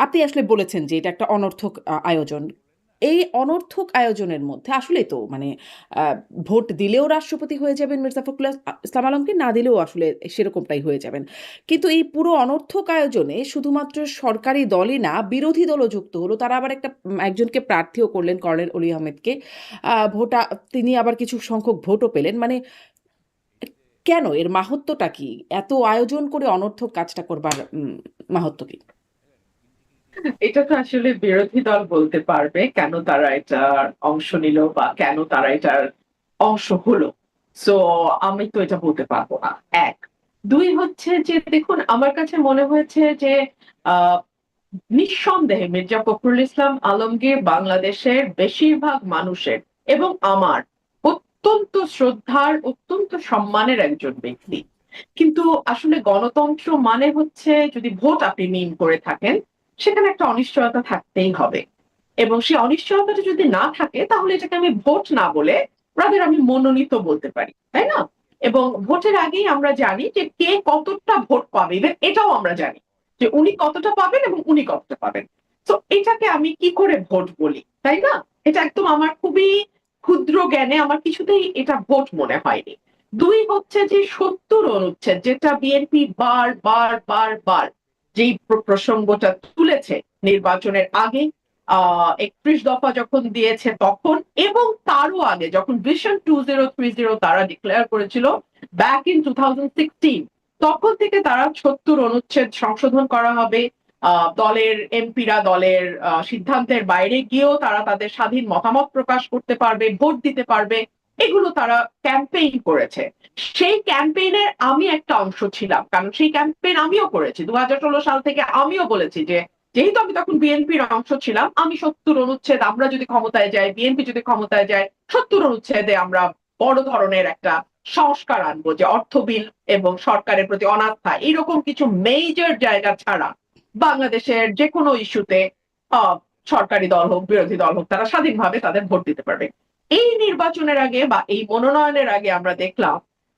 আপনি আসলে বলেছেন যে এটা একটা অনর্থক আয়োজন। এই অনর্থক আয়োজনের মধ্যে আসলেই তো মানে আহ, ভোট দিলেও রাষ্ট্রপতি হয়ে যাবেন মির্জা ফখরুল ইসলাম আলমগীর, না দিলেও আসলে সেরকমটাই হয়ে যাবেন। কিন্তু এই পুরো অনর্থক আয়োজনে শুধুমাত্র সরকারি দলই না, বিরোধী দলও যুক্ত হলো। তারা আবার একটা একজনকে প্রার্থীও করলেন, কর্নেল অলি আহমেদকে। ভোটা তিনি আবার কিছু সংখ্যক ভোটও পেলেন। মানে কেন, এর মাহাত্ম্যটা কি? এত আয়োজন করে অনর্থক কাজটা করবার মাহাত্ম্য কি? এটা তো আসলে বিরোধী দল বলতে পারবে কেন তারা এটার অংশ নিল বা কেন তারা এটার অংশ হলো। সো আমি তো এটা বলতে পারবো না। এক, দুই হচ্ছে যে দেখুন, আমার কাছে মনে হয়েছে যে আহ নিঃসন্দেহে মির্জা ফখরুল ইসলাম আলমগীর বাংলাদেশের বেশিরভাগ মানুষের এবং আমার অত্যন্ত শ্রদ্ধার, অত্যন্ত সম্মানের একজন ব্যক্তি। কিন্তু আসলে গণতন্ত্র মানে হচ্ছে, যদি ভোট আপনি মিন করে থাকেন, সেখানে একটা অনিশ্চয়তা থাকতেই হবে। এবং সেই অনিশ্চয়তাটা যদি না থাকে, তাহলে এটাকে আমি ভোট না বলে রাদার আমি মনোনীত বলতে পারি, তাই না? এবং ভোটের আগেই আমরা জানি যে কে কতটা ভোট পাবে, even এটাও আমরা জানি যে উনি কতটা পাবেন এবং উনি কতটা পাবেন। তো এটাকে আমি কি করে ভোট বলি, তাই না? এটা একদম আমার খুবই ক্ষুদ্র জ্ঞানে আমার কিছুতেই এটা ভোট মনে হয়নি। দুই হচ্ছে যে ৭০ অনুচ্ছেদ, যেটা বিএনপি বার বার বার বার যেই প্রসঙ্গটা তুলেছে নির্বাচনের আগে, ৩১ দফা যখন দিয়েছে তখন, এবং তারও আগে যখন ভিশন 2030 তারা ডিক্লেয়ার করেছিল ব্যাক ইন 2016, তখন থেকে তারা ৭০ অনুচ্ছেদ সংশোধন করা হবে। দলের এমপিরা দলের সিদ্ধান্তের বাইরে গিয়েও তারা তাদের স্বাধীন মতামত প্রকাশ করতে পারবে, ভোট দিতে পারবে, এগুলো তারা ক্যাম্পেইন করেছে। সেই ক্যাম্পেইনের আমি একটা অংশ ছিলাম, কারণ সেই ক্যাম্পেইন আমিও করেছি 2016 সাল থেকে। আমিও বলেছি যে যেহেতু আমি তখন বিএনপির অংশ ছিলাম, আমি ৭০ অনুচ্ছেদ, আমরা যদি ক্ষমতায় যাই, বিএনপি যদি ক্ষমতায় যায়, ৭০ অনুচ্ছেদে আমরা বড় ধরনের একটা সংস্কার আনবো, যে অর্থ বিল এবং সরকারের প্রতি অনাস্থা, এরকম কিছু মেজর জায়গা ছাড়া বাংলাদেশের যে কোনো ইস্যুতে সরকারি দল হোক বিরোধী দল হোক, তারা স্বাধীনভাবে তাদের ভোট দিতে পারবে। এই নির্বাচনের আগে বা এই মনোনয়নের আগে আমরা দেখলাম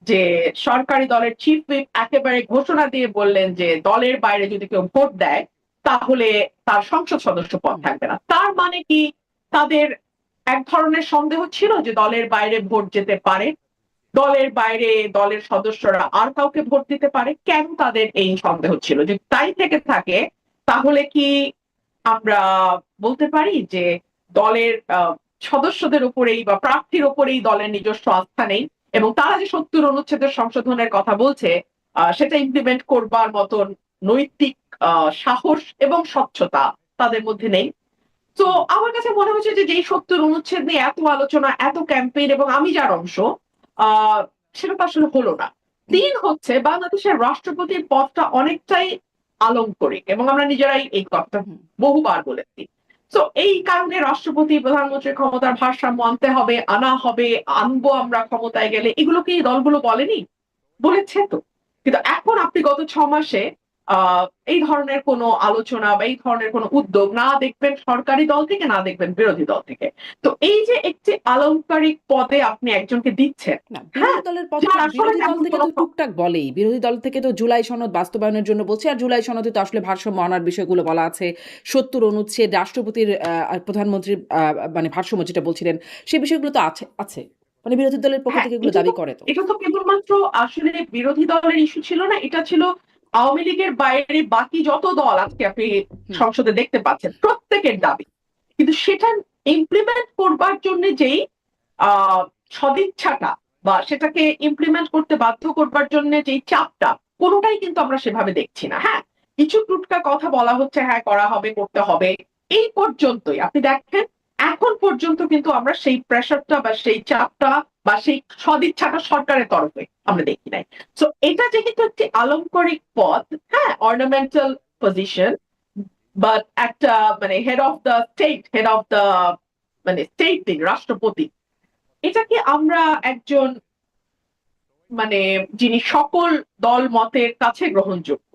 যে সরকারি দলের চিফ হুইপ একেবারে ঘোষণা দিয়ে বললেন যে দলের বাইরে যদি কেউ ভোট দেয়, তাহলে তার সংসদ সদস্য পদ থাকবে না। তার মানে কি, তাদের এক ধরনের সন্দেহ ছিল যে দলের বাইরে ভোট যেতে পারে, দলের বাইরে দলের সদস্যরা আর কাউকে ভোট দিতে পারে। কেন তাদের এই সন্দেহ ছিল? যে তাই থেকে থাকে, তাহলে কি আমরা বলতে পারি যে দলের সদস্যদের উপরেই বা প্রার্থীর উপরেই দলের নিজস্ব আস্থা নেই, এবং তারা যে ৭০ অনুচ্ছেদের সংশোধনের কথা বলছে, সেটা ইমপ্লিমেন্ট করবার মতন নৈতিক সাহস এবং স্বচ্ছতা তাদের মধ্যে নেই? তো আমার কাছে মনে হচ্ছে যে যেই ৭০ অনুচ্ছেদ নিয়ে এত আলোচনা, এত ক্যাম্পেইন, এবং আমি যার অংশ, আহ সেটা তো আসলে হলো না। তিন হচ্ছে, বাংলাদেশের রাষ্ট্রপতির পদটা অনেকটাই আলংকরিক, এবং আমরা নিজেরাই এই কথাটা হুম। বহুবার বলেছি। তো এই কারণে রাষ্ট্রপতি প্রধানমন্ত্রীর ক্ষমতার ভারসাম্য আনতে হবে, আনা হবে, আনবো আমরা ক্ষমতায় গেলে, এগুলো কি এই দলগুলো বলেনি? বলেছে তো। কিন্তু এখন আপনি গত ৬ মাসে আহ এই ধরনের কোনো আলোচনা বা এই ধরনের কোনো উদ্যোগ না দেখবেন সরকারি দল থেকে, না দেখবেন বিরোধী দল থেকে। তো এই যে একটি আলংকারিক পদে আপনি একজনকে দিচ্ছেন, না, হ্যাঁ, বিরোধী দলের পদ যার তো আসলে বিরোধী দল তেমন থেকে কোনো তো টুকটাক বলেই। বিরোধী দল থেকে তো জুলাই সনদ বাস্তবায়নের জন্য বলছে, আর জুলাই সনদে তো আসলে ভারসাম্য আনার বিষয়গুলো বলা আছে। ৭০ অনুচ্ছেদ, রাষ্ট্রপতির আর প্রধানমন্ত্রীর মানে ভারসাম্য যেটা বলছিলেন, সেই বিষয়গুলো তো আছে আছে। মানে বিরোধী দলের পক্ষ হ্যাঁ, থেকে এগুলো দাবি করে তো। এটা তো কেবলমাত্র আসলে বিরোধী দলের ইস্যু ছিল না, এটা ছিল আওয়ামী লীগের বাইরে বাকি যত দল আজকে আপনি হুম। সংসদে দেখতে পাচ্ছেন, প্রত্যেকের দাবি। কিন্তু সেটা ইমপ্লিমেন্ট করবার জন্য যেই আহ সদিচ্ছাটা বা সেটাকে ইমপ্লিমেন্ট করতে বাধ্য করবার জন্য যেই চাপটা, কোনোটাই কিন্তু আমরা সেভাবে দেখছি না। হ্যাঁ, কিছু টুটকা কথা বলা হচ্ছে, হ্যাঁ করা হবে, করতে হবে, এই পর্যন্তই। আপনি দেখেন, এখন পর্যন্ত কিন্তু আমরা সেই প্রেশারটা বা সেই চাপটা বা সেই সদিচ্ছাটা সরকারের তরফে আমরা দেখি নাই। তো এটা যেহেতু একটি আলংকারিক পদ, হ্যাঁ, অর্নামেন্টাল পজিশন, বাট একটা মানে head of the state, head of the মানে স্টেট, রাষ্ট্রপতি, এটাকে আমরা একজন মানে যিনি সকল দল মতের কাছে গ্রহণযোগ্য,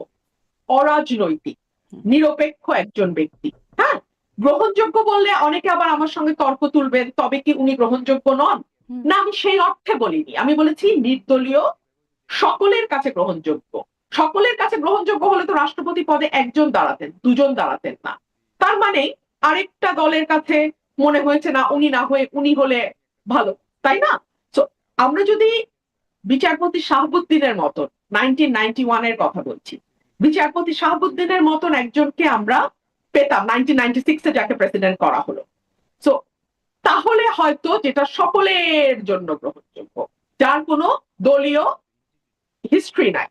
অরাজনৈতিক, নিরপেক্ষ একজন ব্যক্তি, হ্যাঁ, গ্রহণযোগ্য বললে অনেকে আবার আমার সঙ্গে তর্ক তুলবেন, তবে কি উনি গ্রহণযোগ্য নন? হুম। না, আমি সেই অর্থে বলিনি। আমি বলেছি নির্দলীয়, সকলের কাছে গ্রহণযোগ্য। সকলের কাছে গ্রহণযোগ্য হলে তো রাষ্ট্রপতি পদে একজন দাঁড়াতেন, দুজন দাঁড়াতেন না। তার মানে আরেকটা দলের কাছে মনে হয়েছে না উনি না হয়ে উনি হলে ভালো, তাই না? তো আমরা যদি বিচারপতি শাহাবুদ্দিনের মতন 1991 এর কথা বলছি, বিচারপতি শাহাবুদ্দিনের মতন একজনকে আমরা পেতাম 1996 যাকে প্রেসিডেন্ট করা হলো, তো তাহলে হয়তো যেটা সকলের জন্য গ্রহণযোগ্য, যার কোনো দলীয় হিস্ট্রি নাই,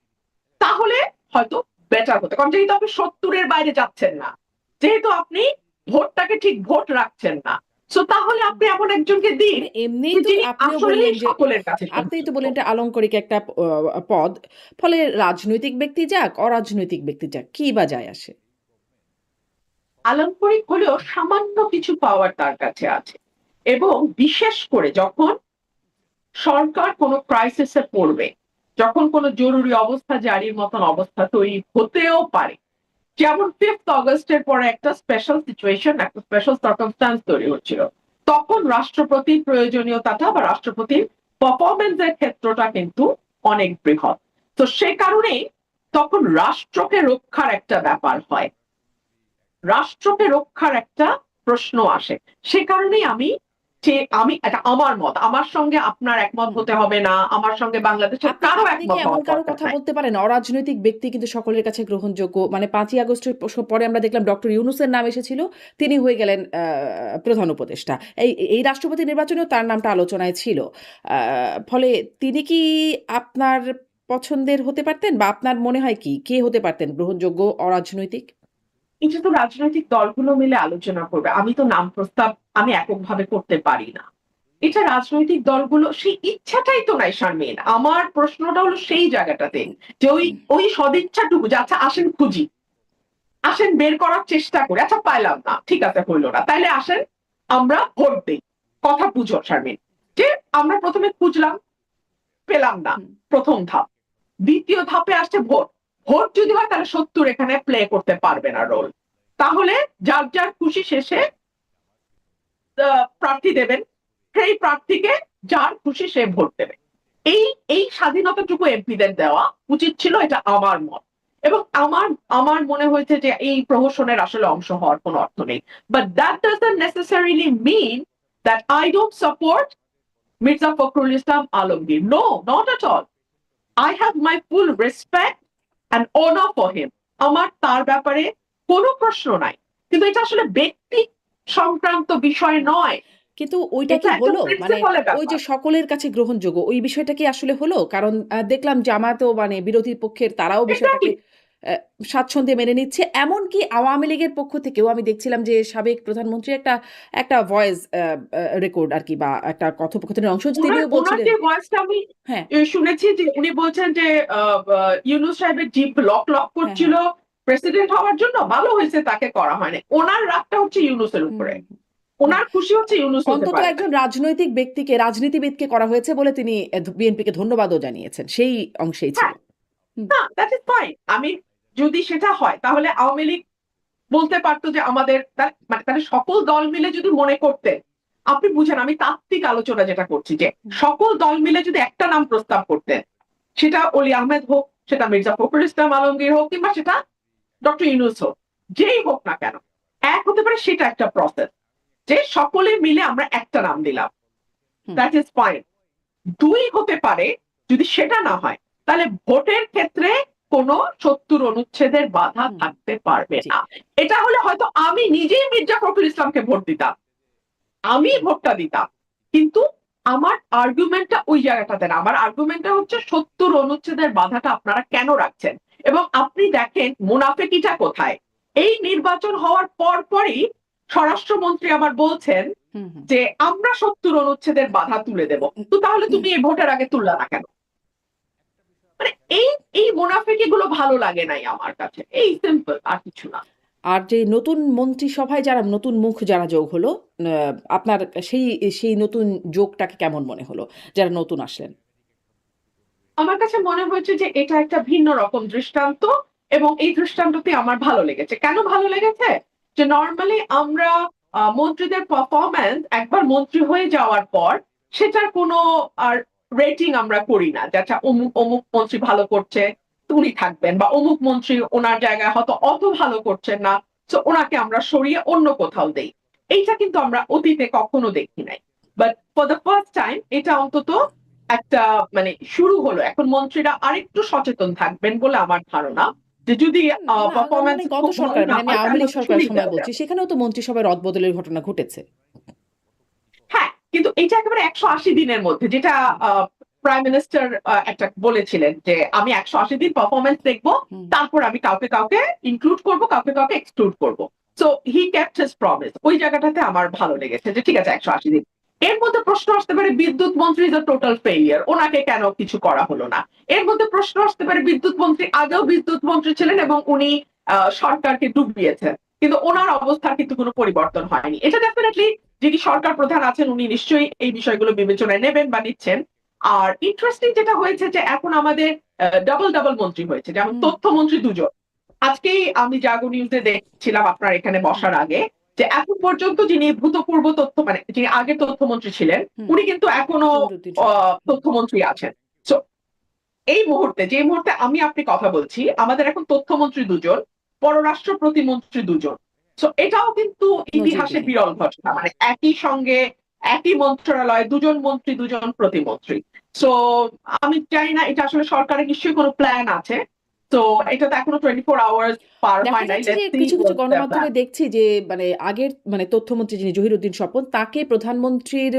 তাহলে হয়তো বেটার হতো। কারণ যেহেতু আপনি 70-এর বাইরে যাচ্ছেন না, যেহেতু আপনি ভোটটাকে ঠিক ভোট রাখছেন না, তো তাহলে আপনি এমন একজনকে দিন এমনিই তো যিনি আপনিও আসলে বললেন যে সকলের কাছে আপনিই তো গ্রহণযোগ্য। বললেন এটা আলংকারিক একটা পদ, ফলে রাজনৈতিক ব্যক্তি যাক অরাজনৈতিক ব্যক্তি যাক কি বা যায় আসে? আলংকারিক হলেও সামান্য কিছু পাওয়ার তার কাছে আছে, এবং বিশেষ করে যখন সরকার কোনো ক্রাইসিসে পড়বে, যখন কোনো জরুরি অবস্থা জারির মতন অবস্থা তৈরি হতেও পারে, যেমন 5th অগস্টের পরে একটা স্পেশাল সিচুয়েশন, একটা স্পেশাল সার্কামস্ট্যান্স তৈরি হচ্ছিল, তখন রাষ্ট্রপতির প্রয়োজনীয়তাটা বা রাষ্ট্রপতির পারফরমেন্সের ক্ষেত্রটা কিন্তু অনেক বৃহৎ। তো সে কারণেই তখন রাষ্ট্রকে রক্ষার একটা ব্যাপার হয়, রাষ্ট্রকে রক্ষার একটা প্রশ্ন আসে। সে কারণেই আমি এটা আমার মত, আমার সঙ্গে আপনার একমত হুম। হতে হবে না, আমার সঙ্গে বাংলাদেশের আপনি কারো আপনি কি একমত এমন হওয়ার কারো দরকার কথা নাই। বলতে পারেন অরাজনৈতিক ব্যক্তি কিন্তু সকলের কাছে গ্রহণযোগ্য? মানে 5ই আগস্টের পরে আমরা দেখলাম ডক্টর ইউনূসের নাম এসেছিল, তিনি হয়ে গেলেন প্রধান উপদেষ্টা। এই রাষ্ট্রপতি নির্বাচনেও তার নামটা আলোচনায় ছিল। ফলে তিনি কি আপনার পছন্দের হতে পারতেন, বা আপনার মনে হয় কি কে হতে পারতেন গ্রহণযোগ্য অরাজনৈতিক? এটা তো রাজনৈতিক দলগুলো মিলে আলোচনা করবে, আমি তো নাম প্রস্তাব আমি এককভাবে করতে পারি না। এটা রাজনৈতিক দলগুলো, সেই ইচ্ছাটাই তো নাই শারমিন। আমার প্রশ্নটা হলো সেই জায়গাটাতে, যে ওই ওই সদিচ্ছাটুকু যে আচ্ছা আসেন খুঁজি, আসেন বের করার চেষ্টা করি, আচ্ছা পাইলাম না, ঠিক আছে হইল না, তাইলে আসেন আমরা ভোট দিই। কথা বুঝো শারমিন, যে আমরা প্রথমে খুঁজলাম, পেলাম না, হুম। প্রথম ধাপ। দ্বিতীয় ধাপে আসছে ভোট। ভোট যদি হয় তাহলে 70 এখানে প্লে করতে পারবে না রোল, তাহলে যার যার খুশি শেষে প্রার্থী দেবেন, সেই প্রার্থীকে যার খুশি সে ভোট দেবে। এই এই স্বাধীনতাটুকু এমপিদের দেওয়া উচিত ছিল, এটা আমার মত। এবং আমার আমার মনে হয়েছে যে এই প্রহসনের আসলে অংশ হওয়ার কোনো অর্থ নেই। But that doesn't necessarily mean that I don't support Mirza Fakhrul Islam Alamgir. No, not at all. I have my full respect and honor for him. আমার তার ব্যাপারে কোনো প্রশ্ন নাই, কিন্তু এটা আসলে ব্যক্তি সংক্রান্ত বিষয় নয়, কিন্তু ওইটা এটা কি একটা হলো? মানে প্রিন্সিপালের ওই যে ব্যাপার। সকলের কাছে গ্রহণযোগ্য, ওই বিষয়টা কি আসলে হলো? কারণ দেখলাম জামায়াতও মানে বিরোধী পক্ষের তারাও বিষয়টাকে এক্স্যাক্টলি। অ্যা স্বাচ্ছন্দ্যে মেনে নিচ্ছে। এমনকি আওয়ামী লীগের পক্ষ থেকেও আমি দেখছিলাম যে সাবেক প্রধানমন্ত্রী একটা ভয়েস রেকর্ড আরকি, বা একটা কথোপকথনের অংশ ওনার তিনিও ওনার বলছিলেন। যে ভয়েসটা আমি হ্যাঁ, শুনেছি, যে উনি বলছেন যে ইউনূস সাহেবের জিপ লক লক হ্যাঁ, হ্যাঁ। করছিল প্রেসিডেন্ট হওয়ার জন্য, ভালো হয়েছে তাকে করা হয়নি। ওনার রাগটা হচ্ছে ইউনূসের হুম, উপরে, হুম, হুম। না, ওনার খুশি হচ্ছে ইউনূস হতে অন্তত পারে নাই। একজন রাজনৈতিক ব্যক্তিকে, রাজনীতিবিদকে করা হয়েছে বলে তিনি বিএনপিকে ধন্যবাদও জানিয়েছেন। সেই অংশেই ছিল। হ্যাঁ, হুম, না দ্যাট ইজ ফাইন। আমি যদি সেটা হয় তাহলে আওয়ামী লীগ বলতে পারতো যে আমাদের মানে তাহলে সকল দল মিলে যদি মনে করতেন, আপনি বুঝেন আমি তাত্ত্বিক আলোচনা যেটা করছি, যে হুম, সকল দল মিলে যদি একটা নাম প্রস্তাব করতেন, সেটা অলি আহমেদ হোক, সেটা মির্জা ফখরুল ইসলাম আলমগীর হোক, কিংবা সেটা ডক্টর ইউনূস হোক, যেই হোক না কেন, এক হতে পারে, সেটা একটা প্রসেস, যে সকলে মিলে আমরা একটা নাম দিলাম, হুম, দ্যাট ইজ ফাইন। দুই হতে পারে, যদি সেটা না হয় তাহলে ভোটের ক্ষেত্রে কোনো 70 অনুচ্ছেদের বাধা হুম, থাকতে পারবে জি। না। এটা হলে হয়তো আমি নিজেই মির্জা ফখরুল ইসলামকে ভোট দিতাম, আমি ভোটটা দিতাম, কিন্তু আমার আর্গুমেন্টটা ওই জায়গাটাতে না। আমার আর্গুমেন্টটা হচ্ছে 70 অনুচ্ছেদের বাধাটা আপনারা কেন রাখছেন। এবং আপনি দেখেন মুনাফেকিটা কোথায়। এই নির্বাচন হওয়ার পরপরই স্বরাষ্ট্রমন্ত্রী আবার বলছেন হুম, হুম। যে আমরা 70 অনুচ্ছেদের বাধা তুলে দেব। তো তাহলে তুমি এই ভোটের আগে তুললা না কেন? মানে এই এই মুনাফিকি গুলো ভালো লাগে নাই আমার কাছে, এই সিম্পল, আর কিছু না। আর যে নতুন মন্ত্রিসভায় যারা নতুন মুখ যারা যোগ হলো, আপনার সেই সেই নতুন যোগটাকে কেমন মনে হলো, যারা নতুন আসলেন? আমার কাছে মনে হয়েছে যে এটা একটা ভিন্ন রকম দৃষ্টান্ত, এবং এই দৃষ্টান্তটি আমার ভালো লেগেছে। কেন ভালো লেগেছে? যে নরমালি আমরা মন্ত্রীদের পারফরম্যান্স একবার মন্ত্রী হয়ে যাওয়ার পর সেটার কোনো আর রেটিং আমরা করি না, যে আচ্ছা অমুক অমুক মন্ত্রী ভালো করছে, উনি থাকবেন, বা অমুক মন্ত্রী ওনার জায়গায় হয়তো অত ভালো করছেন না, তো ওনাকে আমরা সরিয়ে অন্য কোথাও দেই। এইটা কিন্তু আমরা অতীতে কখনো দেখি নাই, but for the first time এটা অন্তত একটা মানে শুরু হলো। এখন মন্ত্রীরা আরেকটু সচেতন থাকবেন বলে আমার ধারণা, যে যদি না, পারফরমেন্স মানে গত খুব ভালো সরকার, না মানে আমি হয় আওয়ামী তাহলে লীগ হয়তো সরকারের সরিয়ে সময় দেওয়া বলছি, যাবে। সেখানেও তো মন্ত্রিসভায় রদবদলের ঘটনা ঘটেছে। হ্যাঁ, কিন্তু এটা একেবারে ১৮০ দিনের মধ্যে, যেটা প্রাইম মিনিস্টার একটা বলেছিলেন যে আমি ১৮০ দিন পারফরমেন্স দেখবো, হুম। তারপর আমি কাউকে কাউকে ইনক্লুড করব, কাউকে কাউকে এক্সক্লুড করব। So he kept his promise. ওই জায়গাটাতে আমার ভালো লেগেছে যে ঠিক আছে ১৮০ দিন। এর মধ্যে প্রশ্ন আসতে পারে বিদ্যুৎ মন্ত্রী ইজ আ টোটাল ফেইলিয়ার, ওনাকে কেন কিছু করা হলো না। এর মধ্যে প্রশ্ন আসতে পারে বিদ্যুৎ মন্ত্রী আগেও বিদ্যুৎ মন্ত্রী ছিলেন এবং উনি সরকারকে ডুবিয়েছেন, কিন্তু ওনার অবস্থার কিন্তু কোনো পরিবর্তন হয়নি। এটা ডেফিনেটলি যিনি সরকার প্রধান আছেন উনি নিশ্চয়ই এই বিষয়গুলো বিবেচনায় নেবেন বা নিচ্ছেন। আর ইন্টারেস্টিং যেটা হয়েছে যে এখন আমাদের ডাবল ডাবল মন্ত্রী হয়েছে, যেমন হুম। তথ্যমন্ত্রী দুজন। আজকেই আমি জাগো নিউজে দেখছিলাম আপনার এখানে হুম। বসার আগে, যে এখন পর্যন্ত যিনি ভূতপূর্ব তথ্য মানে যিনি আগে তথ্যমন্ত্রী ছিলেন, হুম। উনি কিন্তু এখনো জহিরুদ্দিন স্বপন। হুম। তথ্যমন্ত্রী আছেন। So, এই মুহূর্তে যে মুহূর্তে আমি আপনি কথা বলছি আমাদের এখন তথ্যমন্ত্রী দুজন, পররাষ্ট্র প্রতিমন্ত্রী দুজন। তো এটাও কিন্তু ইতিহাসে নজিরবিহীন। বিরল ঘটনা, মানে একই সঙ্গে একই মন্ত্রণালয়ে দুজন মন্ত্রী দুজন প্রতিমন্ত্রী। তো আমি জানি না এটা আসলে সরকারের নিশ্চয়ই কোনো প্ল্যান আছে। তো এটা তো এখনো 24 আওয়ার্স পার দেখা হয় নাই, যাচ্ছে যে লেটস সি কিছু কিছু হোয়াটস দ্য গণমাধ্যমে প্ল্যান। দেখছি যে মানে আগের মানে তথ্যমন্ত্রী যিনি জহিরুদ্দিন স্বপন, তাকে প্রধানমন্ত্রীর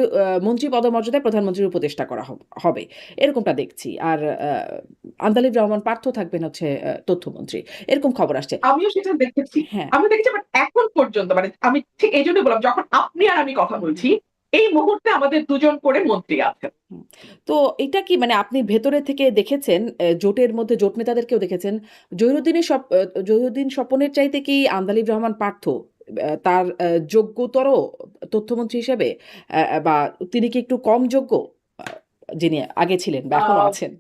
মন্ত্রী পদমর্যাদায় প্রধানমন্ত্রীর উপদেষ্টা করা হবে, এরকমটা দেখছি। আর আন্দালিব রহমান পার্থ থাকবেন হচ্ছে তথ্যমন্ত্রী, এরকম খবর আসছে। আমিও সেটা দেখেছি। হ্যাঁ। আমি দেখেছি, বাট এখন পর্যন্ত মানে আমি ঠিক এই জন্য বললাম, যখন আপনি আর আমি কথা হুম। হুম। বলছি এই মুহূর্তে আমাদের দুজন করে মন্ত্রী আছেন। হুম। তো এটা কি মানে আপনি ভেতরে থেকে দেখেছেন, জোটের মধ্যে জোট নেতাদেরকেও দেখেছেন, জহিরুদ্দিন স্বপনের চাইতে কি আন্দালিব রহমান পার্থ তার যোগ্যতর তথ্যমন্ত্রী হিসেবে, বা তিনি কি একটু কম যোগ্য, আহ, যিনি আগে ছিলেন বা এখনো আহ, আছেন?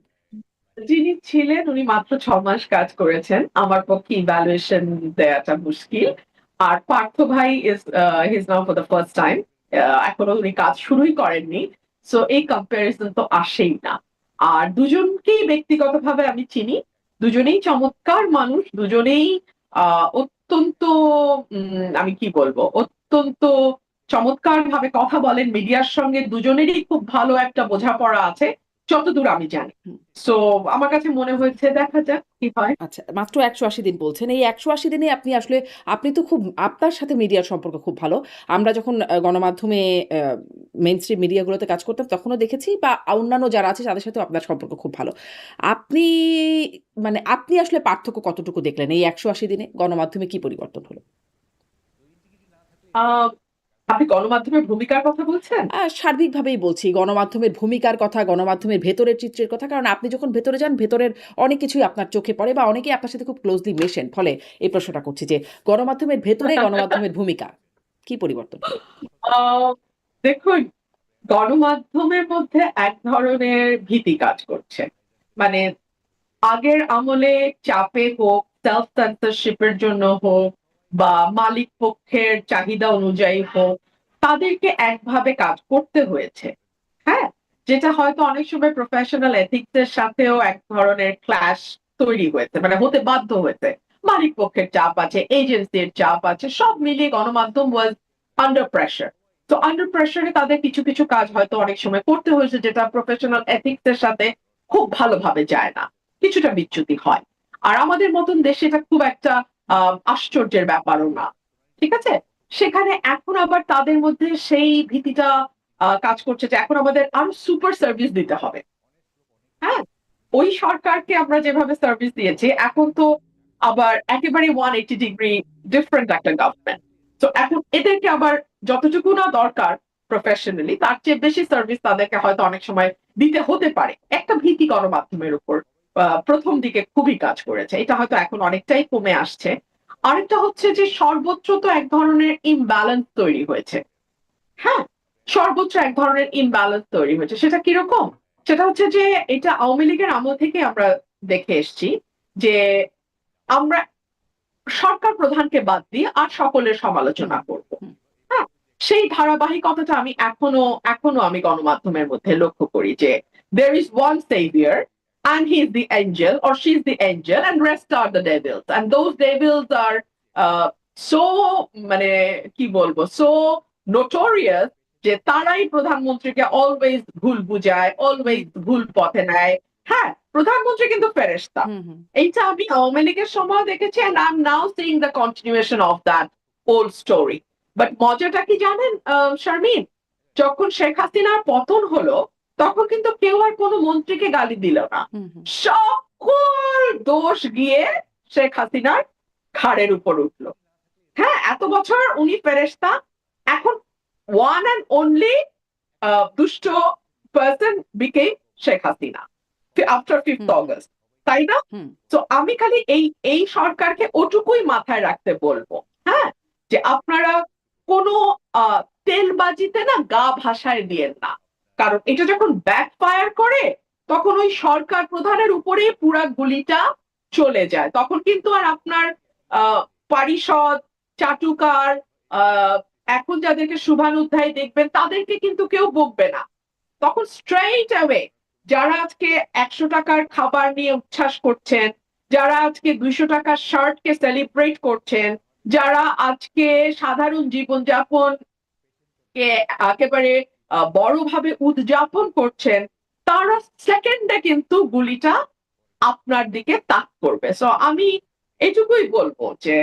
যিনি ছিলেন উনি মাত্র ৬ মাস কাজ করেছেন, আমার পক্ষে ইভ্যালুয়েশন দেওয়াটা মুশকিল। আর পার্থ ভাই is his now for the first time, এখনো উনি কাজ শুরুই করেননি। সো এই কম্পারিজন তো আসেই না। আর দুজনকেই ব্যক্তিগতভাবে আমি চিনি, দুজনেই চমৎকার মানুষ, দুজনেই অত্যন্ত আমি কি বলবো, অত্যন্ত চমৎকার ভাবে কথা বলেন মিডিয়ার সঙ্গে, দুজনেরই খুব ভালো একটা বোঝাপড়া আছে যতদূর আমি জানি। হুম। সো আমার কাছে মনে হয়েছে দেখা যাক কি হয়। আচ্ছা, মাত্র ১৮০ দিন বলছেন। এই ১৮০ দিনে আপনি আসলে, আপনি তো খুব, আপনার সাথে মিডিয়ার সম্পর্ক খুব ভালো। আমরা যখন গণমাধ্যমে মেইনস্ট্রিম মিডিয়াগুলোতে কাজ করতাম তখনও দেখেছি, বা অন্যান্য যারা আছে তাদের সাথেও আপনার সম্পর্ক খুব ভালো। আপনি মানে আপনি আসলে পার্থক্য কতটুকু দেখলেন এই ১৮০ দিনে? গণমাধ্যমে কি পরিবর্তন হলো? আহ, আপনি গণমাধ্যমের ভূমিকার কথা বলছেন? সার্বিকভাবেই বলছি, গণমাধ্যমের ভূমিকার কথা, গণমাধ্যমের ভেতরের চিত্রের কথা। কারণ আপনি যখন ভেতরে যান, ভেতরের অনেক কিছুই আপনার চোখে পড়ে, বা অনেকেই আপনার সাথে খুব ক্লোজলি মেশেন। ফলে এই প্রশ্নটা করছি যে গণমাধ্যমের ভেতরে গণমাধ্যমের ভূমিকা কি পরিবর্তন হলো? আহ, দেখুন, গণমাধ্যমের মধ্যে এক ধরনের ভীতি কাজ করছে। মানে আগের আমলে চাপে হোক, সেলফ সেন্সরশিপের জন্য হোক, বা মালিক পক্ষের চাহিদা অনুযায়ী হোক, তাদেরকে একভাবে কাজ করতে হয়েছে। হ্যাঁ, যেটা হয়তো অনেক সময় প্রফেশনাল এথিক্স এর সাথেও এক ধরনের ক্ল্যাশ তৈরি হয়েছে, মানে হতে বাধ্য হয়েছে। মালিক পক্ষের চাপ আছে, এজেন্সির চাপ আছে, সব মিলিয়ে গণমাধ্যম ওয়াজ আন্ডার প্রেসার। তো আন্ডার প্রেসারে তাদের কিছু কিছু কাজ হয়তো অনেক সময় করতে হয়েছে যেটা প্রফেশনাল এথিক্স এর সাথে খুব ভালোভাবে যায় না, কিছুটা বিচ্যুতি হয়। আর আমাদের মতন দেশে এটা খুব একটা আশ্চর্যের ব্যাপারও না। ঠিক আছে, সেখানে এখন আবার তাদের মধ্যে সেই ভীতিটা কাজ করছে যে এখন আমাদের আরো সুপার সার্ভিস দিতে হবে। হ্যাঁ, ওই সরকারকে আমরা যেভাবে সার্ভিস দিয়েছি এখন তো আবার একেবারে 180 ডিগ্রি ডিফারেন্ট একটা গভর্নমেন্ট। তো এখন এদেরকে আবার যতটুকু না দরকার প্রফেশনালি, তার চেয়ে বেশি সার্ভিস তাদেরকে হয়তো অনেক সময় দিতে হতে পারে। একটা ভীতি গণমাধ্যমের উপর প্রথম দিকে খুবই কাজ করেছে, এটা হয়তো এখন অনেকটাই কমে আসছে। আরেকটা হচ্ছে যে সর্বোচ্চ তো এক ধরনের ইমব্যালেন্স তৈরি হয়েছে। হ্যাঁ, সর্বোচ্চ এক ধরনের ইমব্যালেন্স তৈরি হয়েছে। সেটা কিরকম? সেটা হচ্ছে যে এটা আওয়ামী লীগের আমল থেকে আমরা দেখে এসছি যে আমরা সরকার প্রধানকে বাদ দিয়ে আর সকলের হুম। সমালোচনা করব। হুম। হ্যাঁ, সেই ধারাবাহিকতাটা আমি এখনো এখনো আমি গণমাধ্যমের মধ্যে লক্ষ্য করি যে there is one savior, and he's the angel or she's the angel and rest are the devils, and those devils are so মানে কি বলবো so notorious যে তারাই প্রধানমন্ত্রীকে অলওয়েজ ভুল বুঝায়, অলওয়েজ ভুল পথে নেয়। হ্যাঁ, প্রধানমন্ত্রী কিন্তু ফেরেশতা। হুম হুম এইটা আমি আওয়ামী লীগের সময় দেখেছি, and I'm now seeing the continuation of that old story. But মজাটা কি জানেন শারমিন, যখন শেখ হাসিনার পতন হলো তখন কিন্তু কেউ আর কোনো মন্ত্রীকে গালি দিল না, হুম হুম সকল দোষ গিয়ে শেখ হাসিনার ঘাড়ের উপর উঠলো। হ্যাঁ, এত বছর উনি ফেরেশতা, এখন ওয়ান অ্যান্ড অনলি দুষ্ট person became Sheikh Hasina after 5th হুম অগস্ট, তাই না? হুম তো আমি খালি এই সরকারকে ওটুকুই মাথায় রাখতে বলবো, হ্যাঁ, যে আপনারা কোনো তেলবাজিতে না গা ভাসায় দিয়েন না, কারণ এটা যখন ব্যাকফায়ার করে তখন ওই সরকার প্রধানের উপরে পুরা গুলিটা চলে যায়, তখন কিন্তু আর আপনার পারিষদ, চাটুকার, আহ এখন যাদেরকে শুভানুধ্যায়ী দেখবেন তাদেরকে কিন্তু কেউ বকবে না, তখন স্ট্রেইট অ্যাওয়ে যারা আজকে 100 টাকার খাবার নিয়ে উচ্ছ্বাস করছেন, যারা আজকে 200 টাকার শার্টকে সেলিব্রেট করছেন, যারা আজকে সাধারণ জীবনযাপন কে একেবারে বড়ভাবে উদযাপন করছেন, তারা সেকেন্ডে কিন্তু গুলিটা আপনার দিকে তাক করবে। সো আমি এটুকুই বলবো যে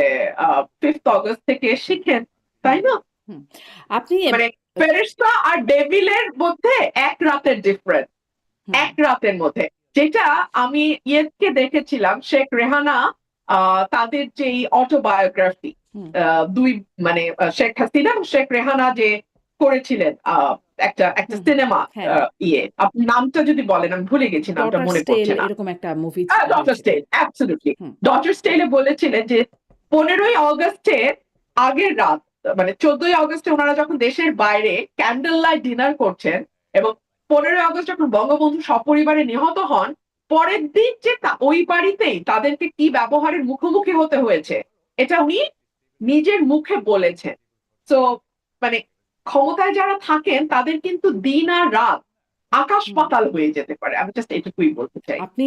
5th অগস্ট থেকে শিখেন, তাই না? হুম আপনি মানে ফেরেশতা আর ডেভিলের মধ্যে এক রাতের ডিফারেন্স, হুম এক রাতের মধ্যে। যেটা আমি ইয়েকে দেখেছিলাম, শেখ রেহানা তাদের যে অটোবায়োগ্রাফি হুম দুই মানে শেখ হাসিনা এবং শেখ রেহানা যে করেছিলেন একটা হুম সিনেমা, হ্যাঁ ইয়ে আপনি নামটা যদি বলেন, আমি ভুলে গেছি, নামটা ডটার মনে স্টেল পড়ছে না। এরকম একটা মুভি ডটার হয়েছিল স্টেল, অ্যাবসলিউটলি। হুম ডটার স্টেলে বলেছিলেন যে 15ই অগস্টের আগের রাত, মানে 14ই অগস্টে ওনারা যখন দেশের বাইরে ক্যান্ডেল লাইট ডিনার করছেন এবং 15ই অগস্ট যখন বঙ্গবন্ধু সপরিবারে নিহত হন, পরের দিন যে ওই বাড়িতেই তাদেরকে কি ব্যবহারের মুখোমুখি হতে হয়েছে এটা উনি নিজের মুখে বলেছেন। তো মানে ক্ষমতায় যারা থাকেন তাদের কিন্তু দিন আর রাত আকাশ হুম পাতাল হয়ে যেতে পারে, আমি জাস্ট এটুকুই বলতে চাই। আপনি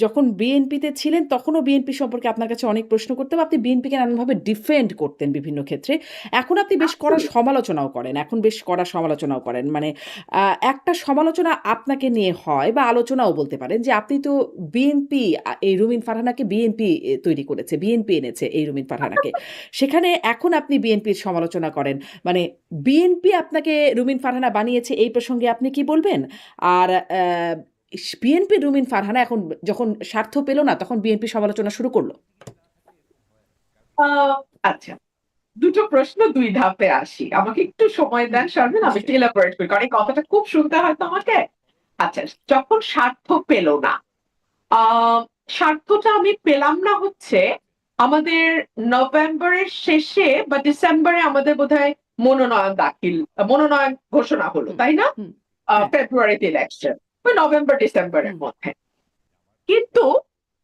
যখন বিএনপিতে ছিলেন তখনও বিএনপি সম্পর্কে আপনার কাছে অনেক প্রশ্ন করতাম, আপনি বিএনপিকে নানানভাবে ডিফেন্ড করতেন বিভিন্ন ক্ষেত্রে। এখন আপনি বেশ কড়া সমালোচনাও করেন, এখন বেশ কড়া সমালোচনাও করেন, মানে একটা সমালোচনা আপনাকে নিয়ে হয় বা আলোচনাও বলতে পারেন যে আপনি তো বিএনপি, এই রুমিন ফারহানাকে বিএনপি তৈরি করেছে, বিএনপি এনেছে এই রুমিন ফারহানাকে, সেখানে এখন আপনি বিএনপির সমালোচনা করেন, মানে বিএনপি আপনাকে রুমিন ফারহানা বানিয়েছে, এই প্রসঙ্গে আপনি কি বলবেন? আর বিএনপি রুমিন ফারহানা এখন যখন স্বার্থ পেল না তখন বিএনপি সমালোচনা শুরু করলো। আহ, আচ্ছা, দুটো প্রশ্ন দুই ধাপে আসি, আমাকে একটু সময় হুম দেন শারমিন, আমি একটু নিশ্চয়ই। এলাবোরেট করি কারণ এই কথাটা খুব শুনতে হয় তো আমাকে। আচ্ছা, যখন স্বার্থ পেল না, আহ স্বার্থটা আমি পেলাম না হচ্ছে আমাদের নভেম্বরের শেষে বা ডিসেম্বরে আমাদের বোধহয় মনোনয়ন ঘোষণা হলো, হুম তাই না? হুম হ্যাঁ ফেব্রুয়ারিতে ইলেকশন, ওই নভেম্বর ডিসেম্বরের হুম মধ্যে। কিন্তু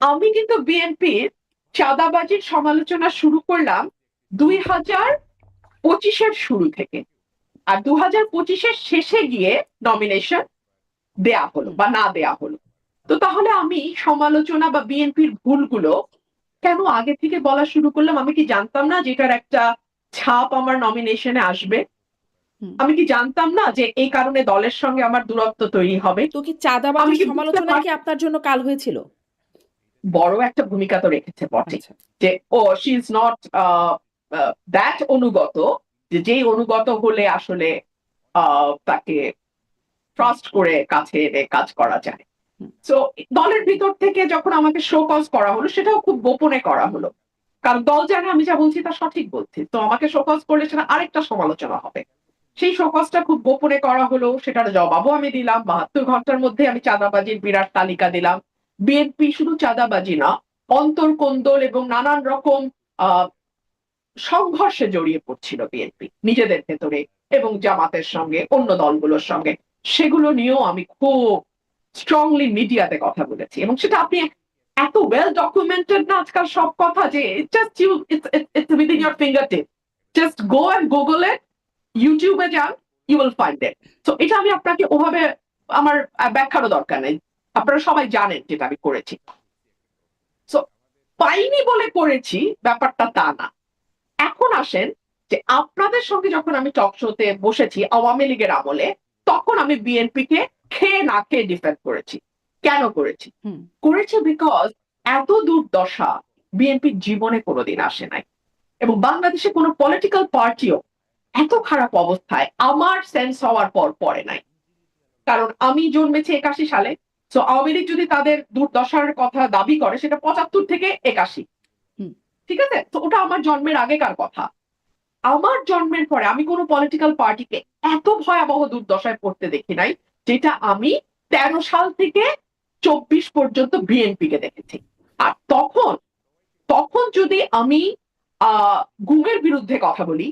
আমি কিন্তু বিএনপির চাঁদাবাজির সমালোচনা শুরু করলাম 2025-এর শুরু থেকে, আর 2025-এর শেষে গিয়ে নমিনেশন দেয়া হলো হুম বা না দেয়া হলো। তো তাহলে আমি সমালোচনা বা বিএনপির ভুলগুলো কেন আগে থেকে বলা শুরু করলাম? আমি কি জানতাম না যেটার একটা ছাপ আমার নমিনেশনে আসবে? হুম আমি কি জানতাম না যে এই কারণে দলের সঙ্গে আমার দূরত্ব তৈরি হবে? তো কি আমি চাঁদাবাজির কি বুঝতে সমালোচনায় পার কি আপনার জন্য কাল হয়েছিল? বড় একটা ভূমিকা তো রেখেছে বটে, আচ্ছা যে ও শি ইজ নট দ্যাট অনুগত, যে যেই অনুগত হলে আসলে তাকে ট্রাস্ট করে কাছে এনে কাজ করা যায়। হুম তো দলের ভিতর থেকে যখন আমাকে শো কজ করা হলো সেটাও খুব গোপনে করা হুম হলো, কারণ দল জানে আমি যা বলছি তা সঠিক বলছি, তো আমাকে শো কজ করলে সেটা আরেকটা সমালোচনা হবে। সেই শো কজটা খুব গোপনে করা হলো, সেটার জবাবও আমি দিলাম, 72 ঘন্টার মধ্যে আমি চাঁদাবাজির বিরাট তালিকা দিলাম। বিএনপি শুধু চাঁদাবাজি না, অন্তর্কোন্দল এবং নানান রকম আহ সংঘর্ষে জড়িয়ে পড়ছিল বিএনপি নিজেদের ভেতরে এবং জামাতের সঙ্গে, অন্য দলগুলোর সঙ্গে। সেগুলো নিয়েও আমি খুব স্ট্রংলি মিডিয়াতে কথা বলেছি এবং সেটা আপনি এত ওয়েল ডকুমেন্টেড না আজকাল সব কথা, যে just you it's within hmm your fingertip, just go and Google it, ইউটিউবে যান, ইউ উইল ফাইন্ড ইট। তো এটা আমি আপনাকে ওভাবে আমার ব্যাখ্যারও দরকার নেই, আপনারা সবাই জানেন যেটা আমি করেছি। তো পাইনি বলে করেছি ব্যাপারটা তা না। এখন আসেন যে আপনাদের সঙ্গে যখন আমি টক শোতে বসেছি আওয়ামী লীগের আমলে, তখন আমি বিএনপি কে খেয়ে না খেয়ে ডিফেন্ড করেছি। কেন করেছি? হুম করেছি বিকজ এত দুর্দশা বিএনপির জীবনে কোনোদিন আসে নাই, এবং বাংলাদেশে কোনো পলিটিক্যাল পার্টিও এত খারাপ অবস্থায় আমার সেন্স হওয়ার পর পড়ে নাই। কারণ আমি জন্মেছি 81 সালে। তো আওয়ামী লীগ যদি তাদের দুর্দশার কথা দাবি করে, সেটা 75 থেকে 81। হুম ঠিক আছে, তো ওটা আমার জন্মের আগেকার কথা। আমার জন্মের পরে আমি কোনো পলিটিক্যাল পার্টিকে এত ভয়াবহ দুর্দশায় পড়তে দেখি নাই, যেটা আমি 13 সাল থেকে 24 পর্যন্ত বিএনপি কে দেখেছি। আর তখন তখন যদি আমি গুমের বিরুদ্ধে কথা বলি,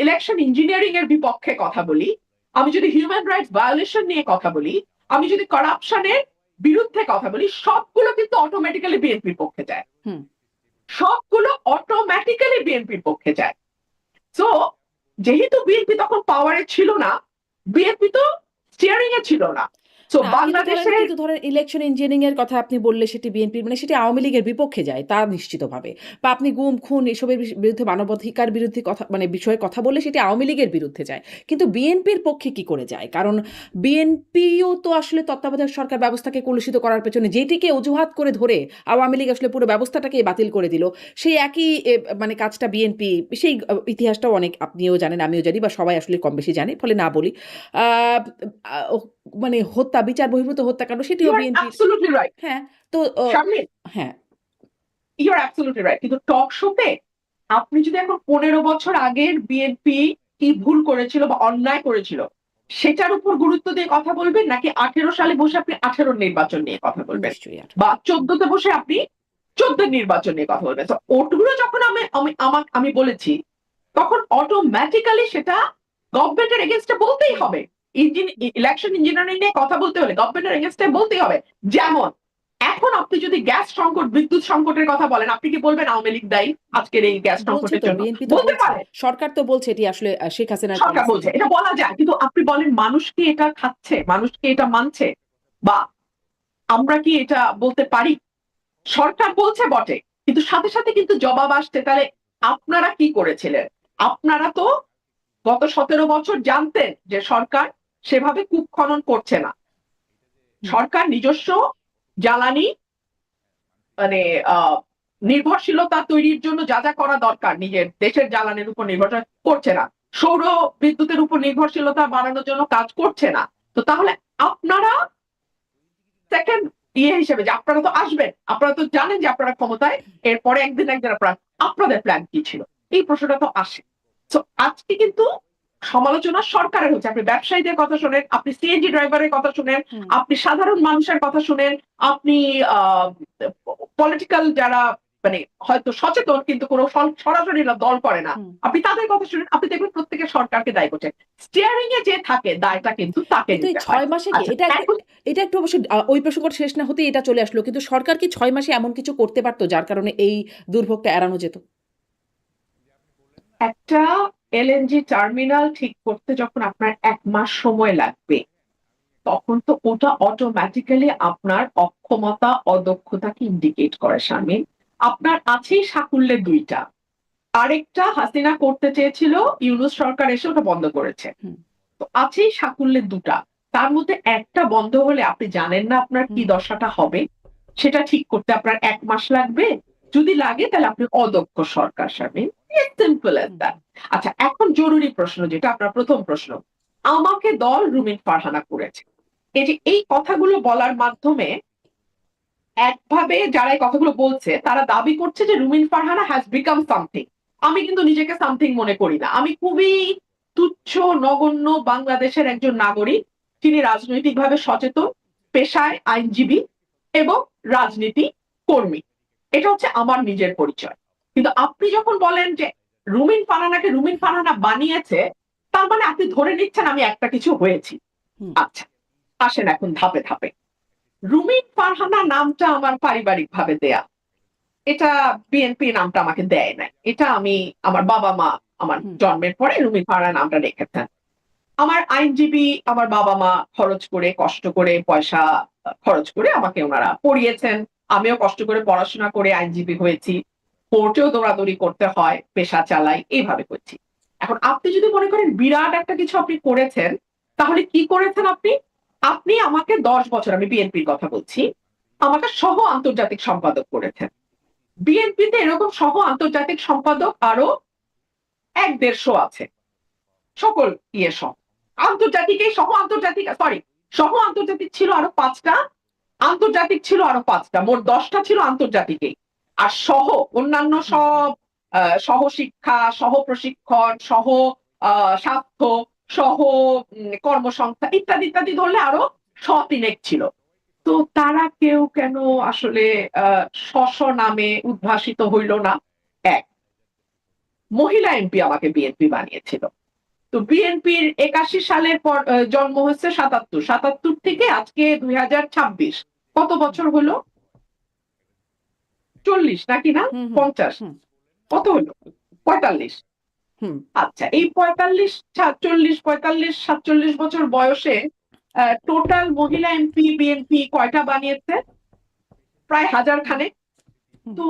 ইলেকশন ইঞ্জিনিয়ারিং এর বিপক্ষে কথা বলি, আমি যদি হিউম্যান রাইটস ভায়োলেশন নিয়ে কথা বলি, আমি যদি করাপশনের বিরুদ্ধে কথা বলি, সবগুলো কিন্তু অটোমেটিক্যালি বিএনপির পক্ষে যায়। হুম সবগুলো অটোমেটিক্যালি বিএনপির পক্ষে যায়। তো যেহেতু বিএনপি তখন পাওয়ারে ছিল না, বিএনপি তো স্টিয়ারিং এ ছিল না। তো না বাংলাদেশের কিন্তু ধরেন ইলেকশন ইঞ্জিনিয়ারিং এর কথা আপনি বললে সেটি বিএনপির মানে সেটি আওয়ামী লীগের বিপক্ষে যায় তা নিশ্চিতভাবে, বা আপনি গুম খুন এসবের বিরুদ্ধে মানবাধিকার বিরুদ্ধে কথা মানে বিষয়ে কথা বললে সেটি আওয়ামী লীগের বিরুদ্ধে যায়, কিন্তু বিএনপির পক্ষে কি করে যায়? কারণ বিএনপিও তো আসলে তত্ত্বাবধায়ক সরকার ব্যবস্থাকে কলুষিত করার পেছনে যেটিকে অজুহাত করে ধরে আওয়ামী লীগ আসলে পুরো ব্যবস্থাটাকে বাতিল করে দিল, সেই একই মানে কাজটা বিএনপি, সেই ইতিহাসটাও অনেক আপনিও জানেন আমিও জানি বা সবাই আসলে কম বেশি জানে, ফলে না বলি আহ, আহ, মানে হত্যা, বিচার বহির্ভূত হত্যাকাণ্ড ইউ সেটিও আর বিএনপির। অ্যাবসলিউটলি রাইট হ্যাঁ, তো শারমিন, হ্যাঁ। You are absolutely right. কিন্তু টক শোতে আপনি যদি এখন 15 বছর আগের বিএনপি কি ভুল করেছিল বা অন্যায় করেছিল সেটার উপর গুরুত্ব দিয়ে কথা বলবেন, নাকি 18 সালে বসে আপনি 18 নির্বাচন নিয়ে কথা বলবেন, নিশ্চয়ই আর বা 14তে বসে আপনি 14 নির্বাচন নিয়ে কথা বলবেন? তো ওটগুলো যখন আমি বলেছি, তখন অটোমেটিক্যালি সেটা গভর্নমেন্টের এগেনস্টে বলতেই হবে। ইলেকশন ইঞ্জিনিয়ারিং নিয়ে কথা বলতে হলে গভর্নমেন্টের এগেনস্টে বলতেই হবে। যেমন এখন আপনি যদি গ্যাস সংকট, বিদ্যুৎ সংকটের কথা বলেন, আপনি কি বলবেন আওয়ামী লীগ দায়ী আজকের এই গ্যাস বলছে সংকটের তো, জন্য? বিএনপি তো বলতে বলছে, পারে, সরকার তো বলছে এটি আসলে শেখ হাসিনার সরকার পলিসি। বলছে, এটা বলা যায়। কিন্তু আপনি বলেন মানুষ কি এটা খাচ্ছে, মানুষ কি এটা মানছে, বা আমরা কি এটা বলতে পারি? সরকার বলছে বটে, কিন্তু সাথে সাথে কিন্তু জবাব আসছে। তাহলে আপনারা কি করেছিলেন? আপনারা তো গত 17 বছর জানতেন যে সরকার সেভাবে কূপ খনন করছে না। সরকার নিজস্ব জ্বালানি মানে আহ নির্ভরশীলতা তৈরির জন্য যা যা করা দরকার নিজের দেশের জ্বালানির উপর নির্ভর করছে না, সৌর বিদ্যুতের উপর নির্ভরশীলতা বাড়ানোর জন্য কাজ করছে না। তো তাহলে আপনারা সেকেন্ড হিসেবে যে আপনারা তো আসবেন, আপনারা তো জানেন যে আপনারা ক্ষমতায়, এরপরে একদিন একদিন আপনারা, আপনাদের প্ল্যান কি ছিল? এই প্রশ্নটা তো আসে। তো আজকে কিন্তু সমালোচনা সরকারের হচ্ছে। আপনি ব্যবসায়ীদের কথা শুনেন, আপনি সিএনজি ড্রাইভারের কথা শুনেন, আপনি সাধারণ মানুষের কথা শুনেন, আপনি পলিটিক্যাল যারা মানে হয়তো সচেতন কিন্তু কোনো সরাসরি দল করে না, আপনি তাদের কথা শুনেন, আপনি দেখবেন প্রত্যেকের সরকারকে দায়ী করছে। স্টিয়ারিং এ যে থাকে দায়টা কিন্তু তাকে কিন্তু এই নিতে হয়। 6 মাসে কি আচ্ছা, এটা এখন এটা একটু অবশ্য ওই প্রসঙ্গটা শেষ না হতেই এটা চলে আসলো, কিন্তু সরকার কি 6 মাসে এমন কিছু করতে পারতো যার কারণে এই দুর্ভোগটা এড়ানো যেত? একটা এলএনজি টার্মিনাল ঠিক করতে যখন আপনার 1 মাস সময় লাগবে, তখন তো ওটা অটোমেটিক্যালি আপনার অক্ষমতা, অদক্ষতাকে ইন্ডিকেট করে। শারমিন, আপনার আছেই সাকুল্যে দুইটা, আরেকটা হাসিনা করতে চেয়েছিল, ইউনূস সরকার এসে ওটা বন্ধ করেছে। হুম তো আছেই সাকুল্যে দুটা, তার মধ্যে একটা বন্ধ হলে আপনি জানেন না আপনার কি হুম দশাটা হবে। সেটা ঠিক করতে আপনার 1 মাস লাগবে। যদি লাগে তাহলে আপনি অদক্ষ সরকার। Sharmin, simple as hmm that. আচ্ছা, এখন জরুরি প্রশ্ন, যেটা আপনার প্রথম প্রশ্ন, আমাকে দল রুমিন ফারহানা করেছে। এই যে এই কথাগুলো বলার মাধ্যমে একভাবে যারা এই কথাগুলো বলছে তারা দাবি করছে যে রুমিন ফারহানা হ্যাজ বিকাম সামথিং। আমি কিন্তু নিজেকে সামথিং মনে করি না। আমি খুবই তুচ্ছ নগণ্য বাংলাদেশের একজন নাগরিক, যিনি রাজনৈতিকভাবে সচেতন, পেশায় আইনজীবী এবং রাজনীতি কর্মী। এটা হচ্ছে আমার নিজের পরিচয়। কিন্তু আপনি যখন বলেন যে রুমিন ফারহানাকে রুমিন ফারহানা বানিয়েছে, তার মানে আপনি ধরে নিচ্ছেন আমি একটা কিছু হয়েছি। হুম আচ্ছা, আসেন এখন ধাপে ধাপে। রুমিন ফারহানা নামটা আমার পারিবারিক ভাবে দেয়া, এটা বিএনপি নামটা আমাকে দেয় নাই। এটা আমি, আমার বাবা মা আমার হুম জন্মের পরে রুমিন ফারহানা নামটা রেখেছেন। আমার আইনজীবী আমার বাবা মা খরচ করে কষ্ট করে পয়সা খরচ করে আমাকে ওনারা পড়িয়েছেন। আমিও কষ্ট করে পড়াশোনা করে আইনজীবী হয়েছি। কোর্টেও দৌড়াদৌড়ি করতে হয়, পেশা চালাই, এইভাবে করছি। এখন আপনি যদি মনে করেন বিরাট একটা কিছু আপনি করেছেন, তাহলে কি করেছেন আপনি? আপনি আমাকে ১০ বছর, আমি বিএনপির কথা বলছি, আমাকে সহ আন্তর্জাতিক সম্পাদক করেছেন। বিএনপিতে এরকম সহ আন্তর্জাতিক সম্পাদক আরো ১-১৫০ আছে। সকল সহ আন্তর্জাতিক, এই সহ আন্তর্জাতিক, সরি, সহ আন্তর্জাতিক ছিল আরো ৫টা, আন্তর্জাতিক ছিল আরো ৫টা, মোট ১০টা ছিল আন্তর্জাতিকে। আর সহ অন্যান্য সব সহ শিক্ষা, সহ প্রশিক্ষণ, সহ স্বাস্থ্য, সহ কর্মসংস্থা ইত্যাদি ইত্যাদি ধরলে আরো ৩ ছিল। তো তারা কেউ কেন আসলে নামে উদ্ভাসিত হইল না? এক, মহিলা এমপি আমাকে বিএনপি বানিয়েছিল। তো বিএনপির ৮১ সালের পর জন্ম হচ্ছে ৭৭, ৭৭ থেকে আজকে ২০২৬, কত বছর হলো? ৪০ নাকি না? হুম, হুম, ৫০, হুম, কত হলো? ৪৫। হুম, আচ্ছা, এই ৪৫, ৪৭, ৪৫, ৪৭ বছর বয়সে টোটাল মহিলা এমপি বিএনপি কয়টা বানিয়েছে? প্রায় হাজার খানেক। হুম, তো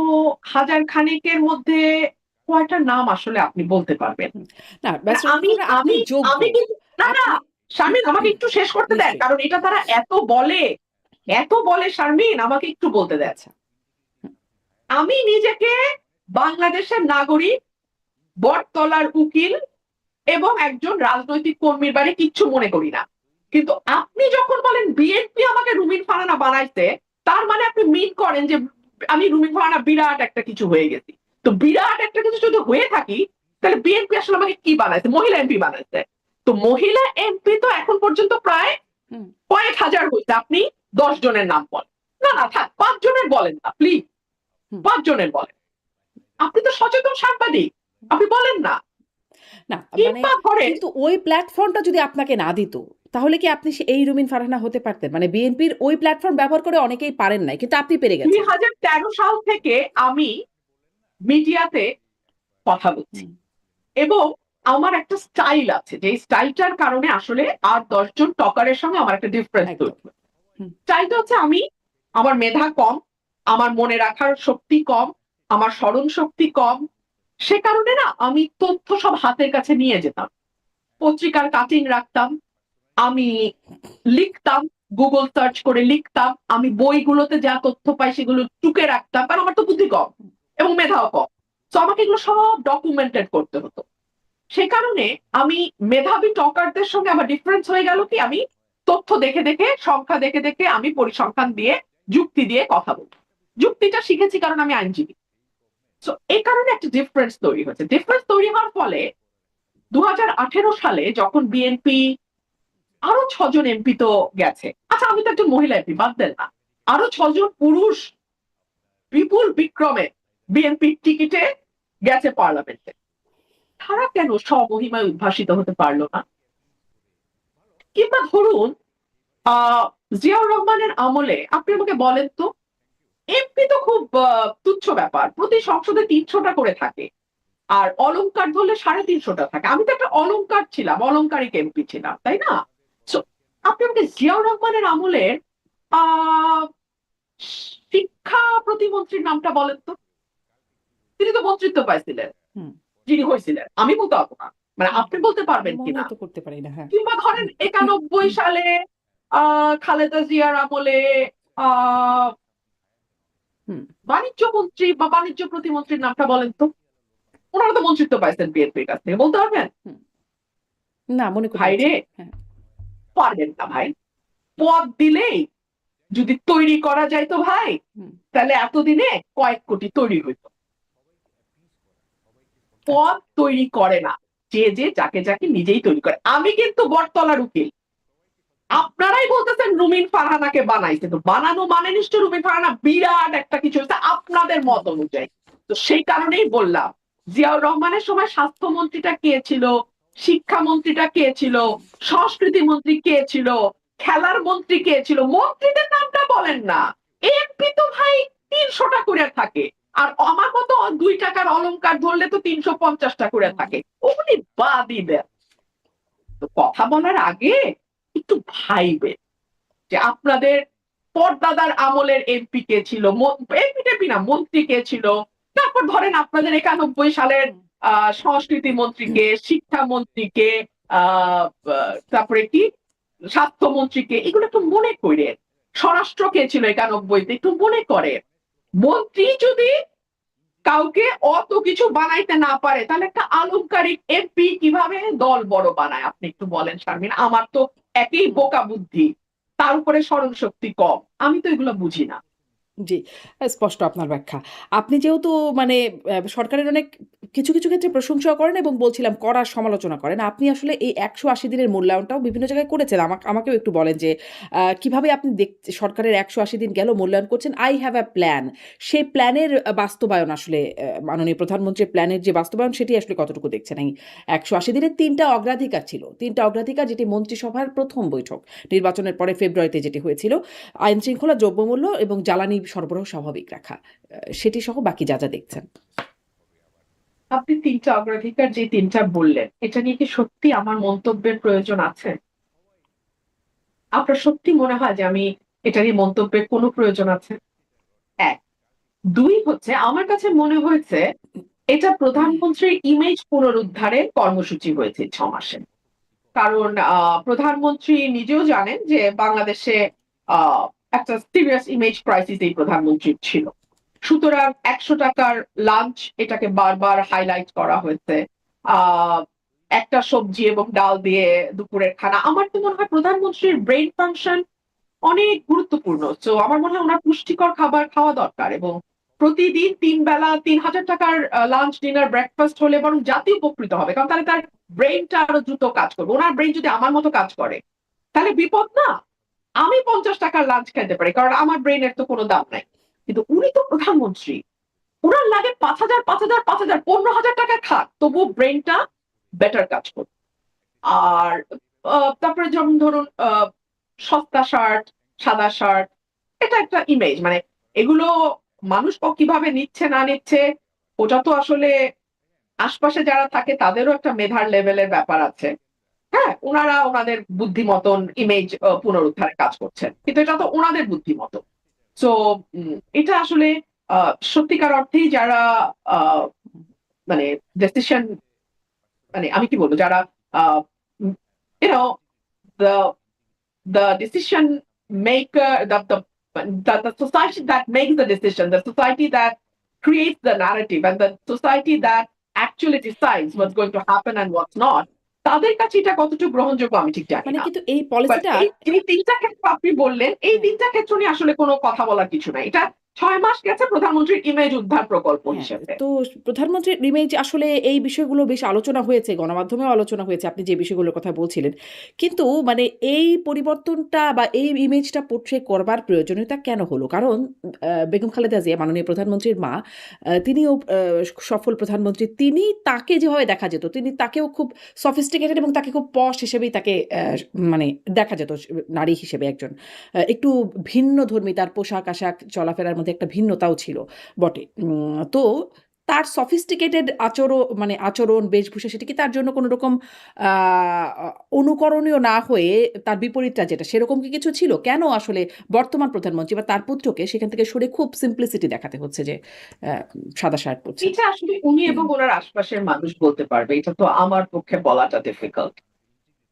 হাজার খানেকের মধ্যে কয়টা নাম আসলে আপনি বলতে পারবেন? হুম। না, মানে ব্যারিস্টার আমি মুক্তার আপনি আমি যোগ্য। আমি কিন্তু না, না, আপনি শারমিন আমাকে একটু শেষ করতে দেন। নিশ্চয়ই। কারণ এটা তারা এত বলে শারমিন, আমাকে একটু বলতে দেন। আচ্ছা। হুম, আমি নিজেকে বাংলাদেশের নাগরিক, বটতলার উকিল এবং একজন রাজনৈতিক কর্মীর বাড়ি কিচ্ছু মনে করি না। কিন্তু আপনি যখন বলেন বিএনপি আমাকে রুমিন ফারহানা বানাইছে, তার মানে আপনি মিন করেন যে আমি রুমিন ফারহানা বিরাট একটা কিছু হয়ে গেছি। তো বিরাট একটা কিছু যদি হয়ে থাকি, তাহলে বিএনপি আসলে আমাকে কি বানাইছে? মহিলা এমপি বানাইছে। তো মহিলা এমপি তো এখন পর্যন্ত প্রায় হুম, কয়েক হাজার হইছে। আপনি ১০ জনের নাম বলেন। না, না, থাক, ৫ জনের বলেন না প্লিজ। হুম। ৫ জনের বলেন। আপনি তো সচেতন সাংবাদিক। আপনি বলেন না। না, মানে কিংবা ধরেন কিন্তু ওই প্ল্যাটফর্মটা যদি আপনাকে না দিত, তাহলে কি আপনি এই রুমিন ফারহানা হতে পারতেন? মানে বিএনপির ওই প্ল্যাটফর্ম ব্যবহার করে অনেকেই পারেন নাই, কিন্তু আপনি পেরে গেছেন। ২০১৩ সাল থেকে আমি মিডিয়াতে কথা বলছি হুম, এবং আমার একটা স্টাইল আছে, যে স্টাইলটার কারণে আসলে আর ১০ জন টকারের সঙ্গে আমার একটা ডিফারেন্স একদম। তৈরি হয়। হুম, স্টাইলটা হচ্ছে আমার মেধা কম, আমার মনে রাখার শক্তি কম, আমার স্মরণ শক্তি কম। সে কারণে না আমি তথ্য সব হাতের কাছে নিয়ে যেতাম। পত্রিকার কাটিং রাখতাম, আমি লিখতাম, গুগল সার্চ করে লিখতাম, আমি বইগুলোতে যা তথ্য পাই সেগুলো টুকে রাখতাম, কারণ আমার তো বুদ্ধি কম এবং মেধাও কম। তো আমাকে এগুলো সব ডকুমেন্টেড করতে হতো। সে কারণে আমি মেধাবী টকারদের সঙ্গে আমার ডিফারেন্স হয়ে গেল কি, আমি তথ্য দেখে দেখে, সংখ্যা দেখে দেখে আমি পরিসংখ্যান দিয়ে, যুক্তি দিয়ে কথা বলবো। যুক্তিটা শিখেছি কারণ আমি আইনজীবী। তো এই কারণে একটা ডিফারেন্স তৈরি হয়েছে। ডিফারেন্স তৈরি হওয়ার ফলে ২০১৮ সালে যখন বিএনপি আরো ৬ জন এমপি তো গেছে। আচ্ছা, আমি তো একজন মহিলা এমপি, বাদ দেন না। আরো ৬ জন পুরুষ বিপুল বিক্রমে বিএনপির টিকিটে গেছে পার্লামেন্টে। তারা কেন স্বমহিমায় উদ্ভাসিত হতে পারলো না? কিংবা ধরুন জিয়াউর রহমানের আমলে আপনি আমাকে বলেন তো, এমপি তো খুব তুচ্ছ ব্যাপার। প্রতি সংসদে ৩০০টা করে থাকে। আর অলংকার ধরলে ৩৫০টা থাকে। আমি তো একটা অলংকার ছিলাম, অলংকারিক এমপি ছিলাম, তাই না? সো আপনি আমাকে জিয়াউর রহমানের আমলের আহ শিক্ষা প্রতিমন্ত্রীর নামটা বলেন তো। তিনি তো মন্ত্রিত্ব পাইছিলেন, হুম। যিনি হয়েছিলেন। আমি বলতে পারবো না। মানে আপনি বলতে পারবেন মনে কিনা? তো করতে পারি না, হ্যাঁ। কিংবা ধরেন ৯১ সালে খালেদা জিয়ার আমলে আহ হুম, বাণিজ্য মন্ত্রী বা বাণিজ্য প্রতিমন্ত্রীর নামটা বলেন তো। ওনারা তো মন্ত্রিত্ব পাইছেন বিএনপির কাছ থেকে, বলতে পারবেন? হুম। না, মনে করতে ভাই পারছি রে, না। হ্যাঁ। পারবেন না ভাই। পদ দিলেই যদি তৈরি করা যায় তো ভাই, হুম, তাহলে এতদিনে কয়েক কোটি তৈরি হইতো। আচ্ছা। পদ তৈরি করে না, যে যে যাকে যাকে নিজেই তৈরি করে। আমি কিন্তু বটতলার উকিল। হুম, আপনারাই বলতেছেন রুমিন ফারহানাকে বানাইছে, তো বানানো মানে নিশ্চয় রুমিন ফারহানা বিরাট একটা কিছু হচ্ছে আপনাদের হুম, মত অনুযায়ী। তো সেই কারণেই বললাম, জিয়াউর রহমানের সময় স্বাস্থ্যমন্ত্রীটা কে ছিল, শিক্ষামন্ত্রীটা কে ছিল, হুম। সংস্কৃতি মন্ত্রী কে ছিল, খেলার মন্ত্রী কে ছিল, মন্ত্রীদের নামটা বলেন না। এমপি তো ভাই ৩০০টা করে থাকে। আর আমার মতো ২ টাকার অলংকার ধরলে তো ৩৫০টা করে হুম। থাকে। ওগুলি বাদই দেন। তো কথা বলার আগে একটু ভাইবেন যে আপনাদের পরদাদার আমলের এমপি কে ছিল, এমপি টেপি না, মন্ত্রী কে ছিল, তারপর ধরেন আপনাদের 91 সালের সংস্কৃতি মন্ত্রীকে, শিক্ষা মন্ত্রীকে, তারপরে কি স্বাস্থ্যমন্ত্রীকে, এগুলো একটু মনে করেন। স্বরাষ্ট্র কে ছিল 91-তে, একটু মনে করেন। মন্ত্রী যদি কাউকে অত কিছু বানাইতে না পারে, তাহলে একটা আলংকারিক এমপি কিভাবে দল বড় বানায় আপনি একটু বলেন শারমিন। আমার তো একই বোকা বুদ্ধি, তার উপরে স্মরণ শক্তি কম, আমি তো এগুলো বুঝি না। জি, স্পষ্ট আপনার ব্যাখ্যা। আপনি যেহেতু মানে সরকারের অনেক কিছু, কিছু ক্ষেত্রে প্রশংসাও করেন এবং বলছিলাম কড়া সমালোচনা করেন। আপনি আসলে এই ১৮০ দিনের মূল্যায়নটাও বিভিন্ন জায়গায় করেছেন। আমাকেও একটু বলেন যে কিভাবে আপনি সরকারের ১৮০ দিন গেল মূল্যায়ন করছেন। I have a plan সেই প্ল্যানের বাস্তবায়ন আসলে মাননীয় প্রধানমন্ত্রীর প্ল্যানের যে বাস্তবায়ন সেটি আসলে কতটুকু দেখছেন? এই ১৮০ দিনের ৩ টা অগ্রাধিকার ছিল। ৩ টা অগ্রাধিকার যেটি মন্ত্রিসভার ১ম বৈঠক। নির্বাচনের পরে ফেব্রুয়ারিতে যেটি হয়েছিল। আইনশৃঙ্খলা, দ্রব্যমূল্য এবং জ্বালানি সরবরাহ স্বাভাবিক রাখা। সেটি সহ বাকি যা, যা দেখছেন। আপনি ৩টা অগ্রাধিকার যে ৩টা বললেন, এটা নিয়ে কি সত্যি আমার মন্তব্যের প্রয়োজন আছে? আপনার সত্যি মনে হয় যে আমি এটা নিয়ে মন্তব্যের কোনো প্রয়োজন আছে? ১। ২ হচ্ছে, আমার কাছে মনে হয়েছে এটা প্রধানমন্ত্রীর ইমেজ পুনরুদ্ধারের কর্মসূচি হয়েছে ৬ মাসে। কারণ প্রধানমন্ত্রী নিজেও জানেন যে বাংলাদেশে একটা সিরিয়াস ইমেজ ক্রাইসিস এই প্রধানমন্ত্রীর ছিল। সুতরাং ১০০ টাকার লাঞ্চ এটাকে বারবার হাইলাইট করা হয়েছে। আহ একটা সবজি এবং ডাল দিয়ে দুপুরের খানা। আমার তো মনে হয় প্রধানমন্ত্রীর ব্রেইন ফাংশন অনেক গুরুত্বপূর্ণ। সো আমার মনে হয় উনার পুষ্টিকর খাবার খাওয়া দরকার এবং প্রতিদিন ৩ বেলা ৩,০০০ টাকার লাঞ্চ, ডিনার, ব্রেকফাস্ট হলে বরং জাতি উপকৃত হবে। কারণ তাহলে তার ব্রেইনটা আরো দ্রুত কাজ করবে। উনার ব্রেইন যদি আমার মতো কাজ করে, তাহলে বিপদ না? আমি ৫০ টাকার লাঞ্চ খাইতে পারি, কারণ আমার ব্রেইনের তো কোনো দাম নাই। কিন্তু উনি তো প্রধানমন্ত্রী। উনার লাগে ৫,০০০, ৫,০০০, ৫,০০০, ১৫,০০০ টাকা খাক, তবুও ব্রেইনটা বেটার কাজ করবে। আর তারপরে যেমন ধরুন সস্তা শার্ট, সাদা শার্ট, এটা একটা ইমেজ। মানে এগুলো মানুষ কিভাবে নিচ্ছে না নিচ্ছে, ওটা তো আসলে আশপাশে যারা থাকে তাদেরও একটা মেধার লেভেলের ব্যাপার আছে। হ্যাঁ, উনারা ওনাদের বুদ্ধি মতন ইমেজ পুনরুদ্ধারে কাজ করছেন। কিন্তু এটা তো ওনাদের বুদ্ধি মতো। সো এটা আসলে সত্যিকার অর্থেই যারা আ মানে ডিসিশন, মানে আমি কি বলবো, যারা uh you know the the decision maker, the society that makes the decision, the society that creates the narrative, and the society that actually decides hmm. what's going to happen and what's not, তাদের কাছে এটা কতটুকু গ্রহণযোগ্য আমি ঠিক জানি মানে না। কিন্তু এই বাট পলিসিটা এই যে ৩টা ক্ষেত্র আপনি বললেন, এই হ্যাঁ, ৩টা ক্ষেত্র নিয়ে আসলে কোনো কথা বলার কিছু নাই। এটা ৬ মাস গেছে প্রধানমন্ত্রীর ইমেজ উদ্ধার প্রকল্প হ্যাঁ, হিসেবে। তো প্রধানমন্ত্রীর ইমেজ আসলে এই বিষয়গুলো বেশ আলোচনা হয়েছে, গণমাধ্যমেও আলোচনা হয়েছে আপনি যে বিষয়গুলোর কথা বলছিলেন। কিন্তু মানে এই পরিবর্তনটা বা এই ইমেজটা পোর্ট্রে করবার প্রয়োজনীয়তা কেন হলো? কারণ বেগম খালেদা জিয়া মাননীয় প্রধানমন্ত্রীর মা, তিনিও সফল প্রধানমন্ত্রী। তাকে যেভাবে দেখা যেত, তাকেও খুব সফিস্টিকেটেড এবং তাকে খুব পশ হিসেবেই তাকে মানে দেখা যেত নারী হিসেবে একজন। একটু ভিন্নধর্মী তার পোশাক-আশাক, চলাফেরার মধ্যে একটা ভিন্নতাও ছিল বটে। তো তার সফিস্টিকেটেড মানে আচরণ, বেশভূষা সেটা কি তার জন্য কোনো রকম আ অ অনুকরণীয় না হয়ে তার বিপরীতটা যেটা সেরকম কি কিছু ছিল? কেন আসলে বর্তমান প্রধানমন্ত্রী বা তার পুত্রকে সেখান থেকে সরে খুব সিম্পলিসিটি দেখাতে হচ্ছে যে অ্যা সাদা শার্ট পরছেন? এটা আসলে উনি এবং ওনার আশপাশের মানুষ বলতে পারবে। এটা তো আমার পক্ষে বলাটা ডিফিকাল্ট।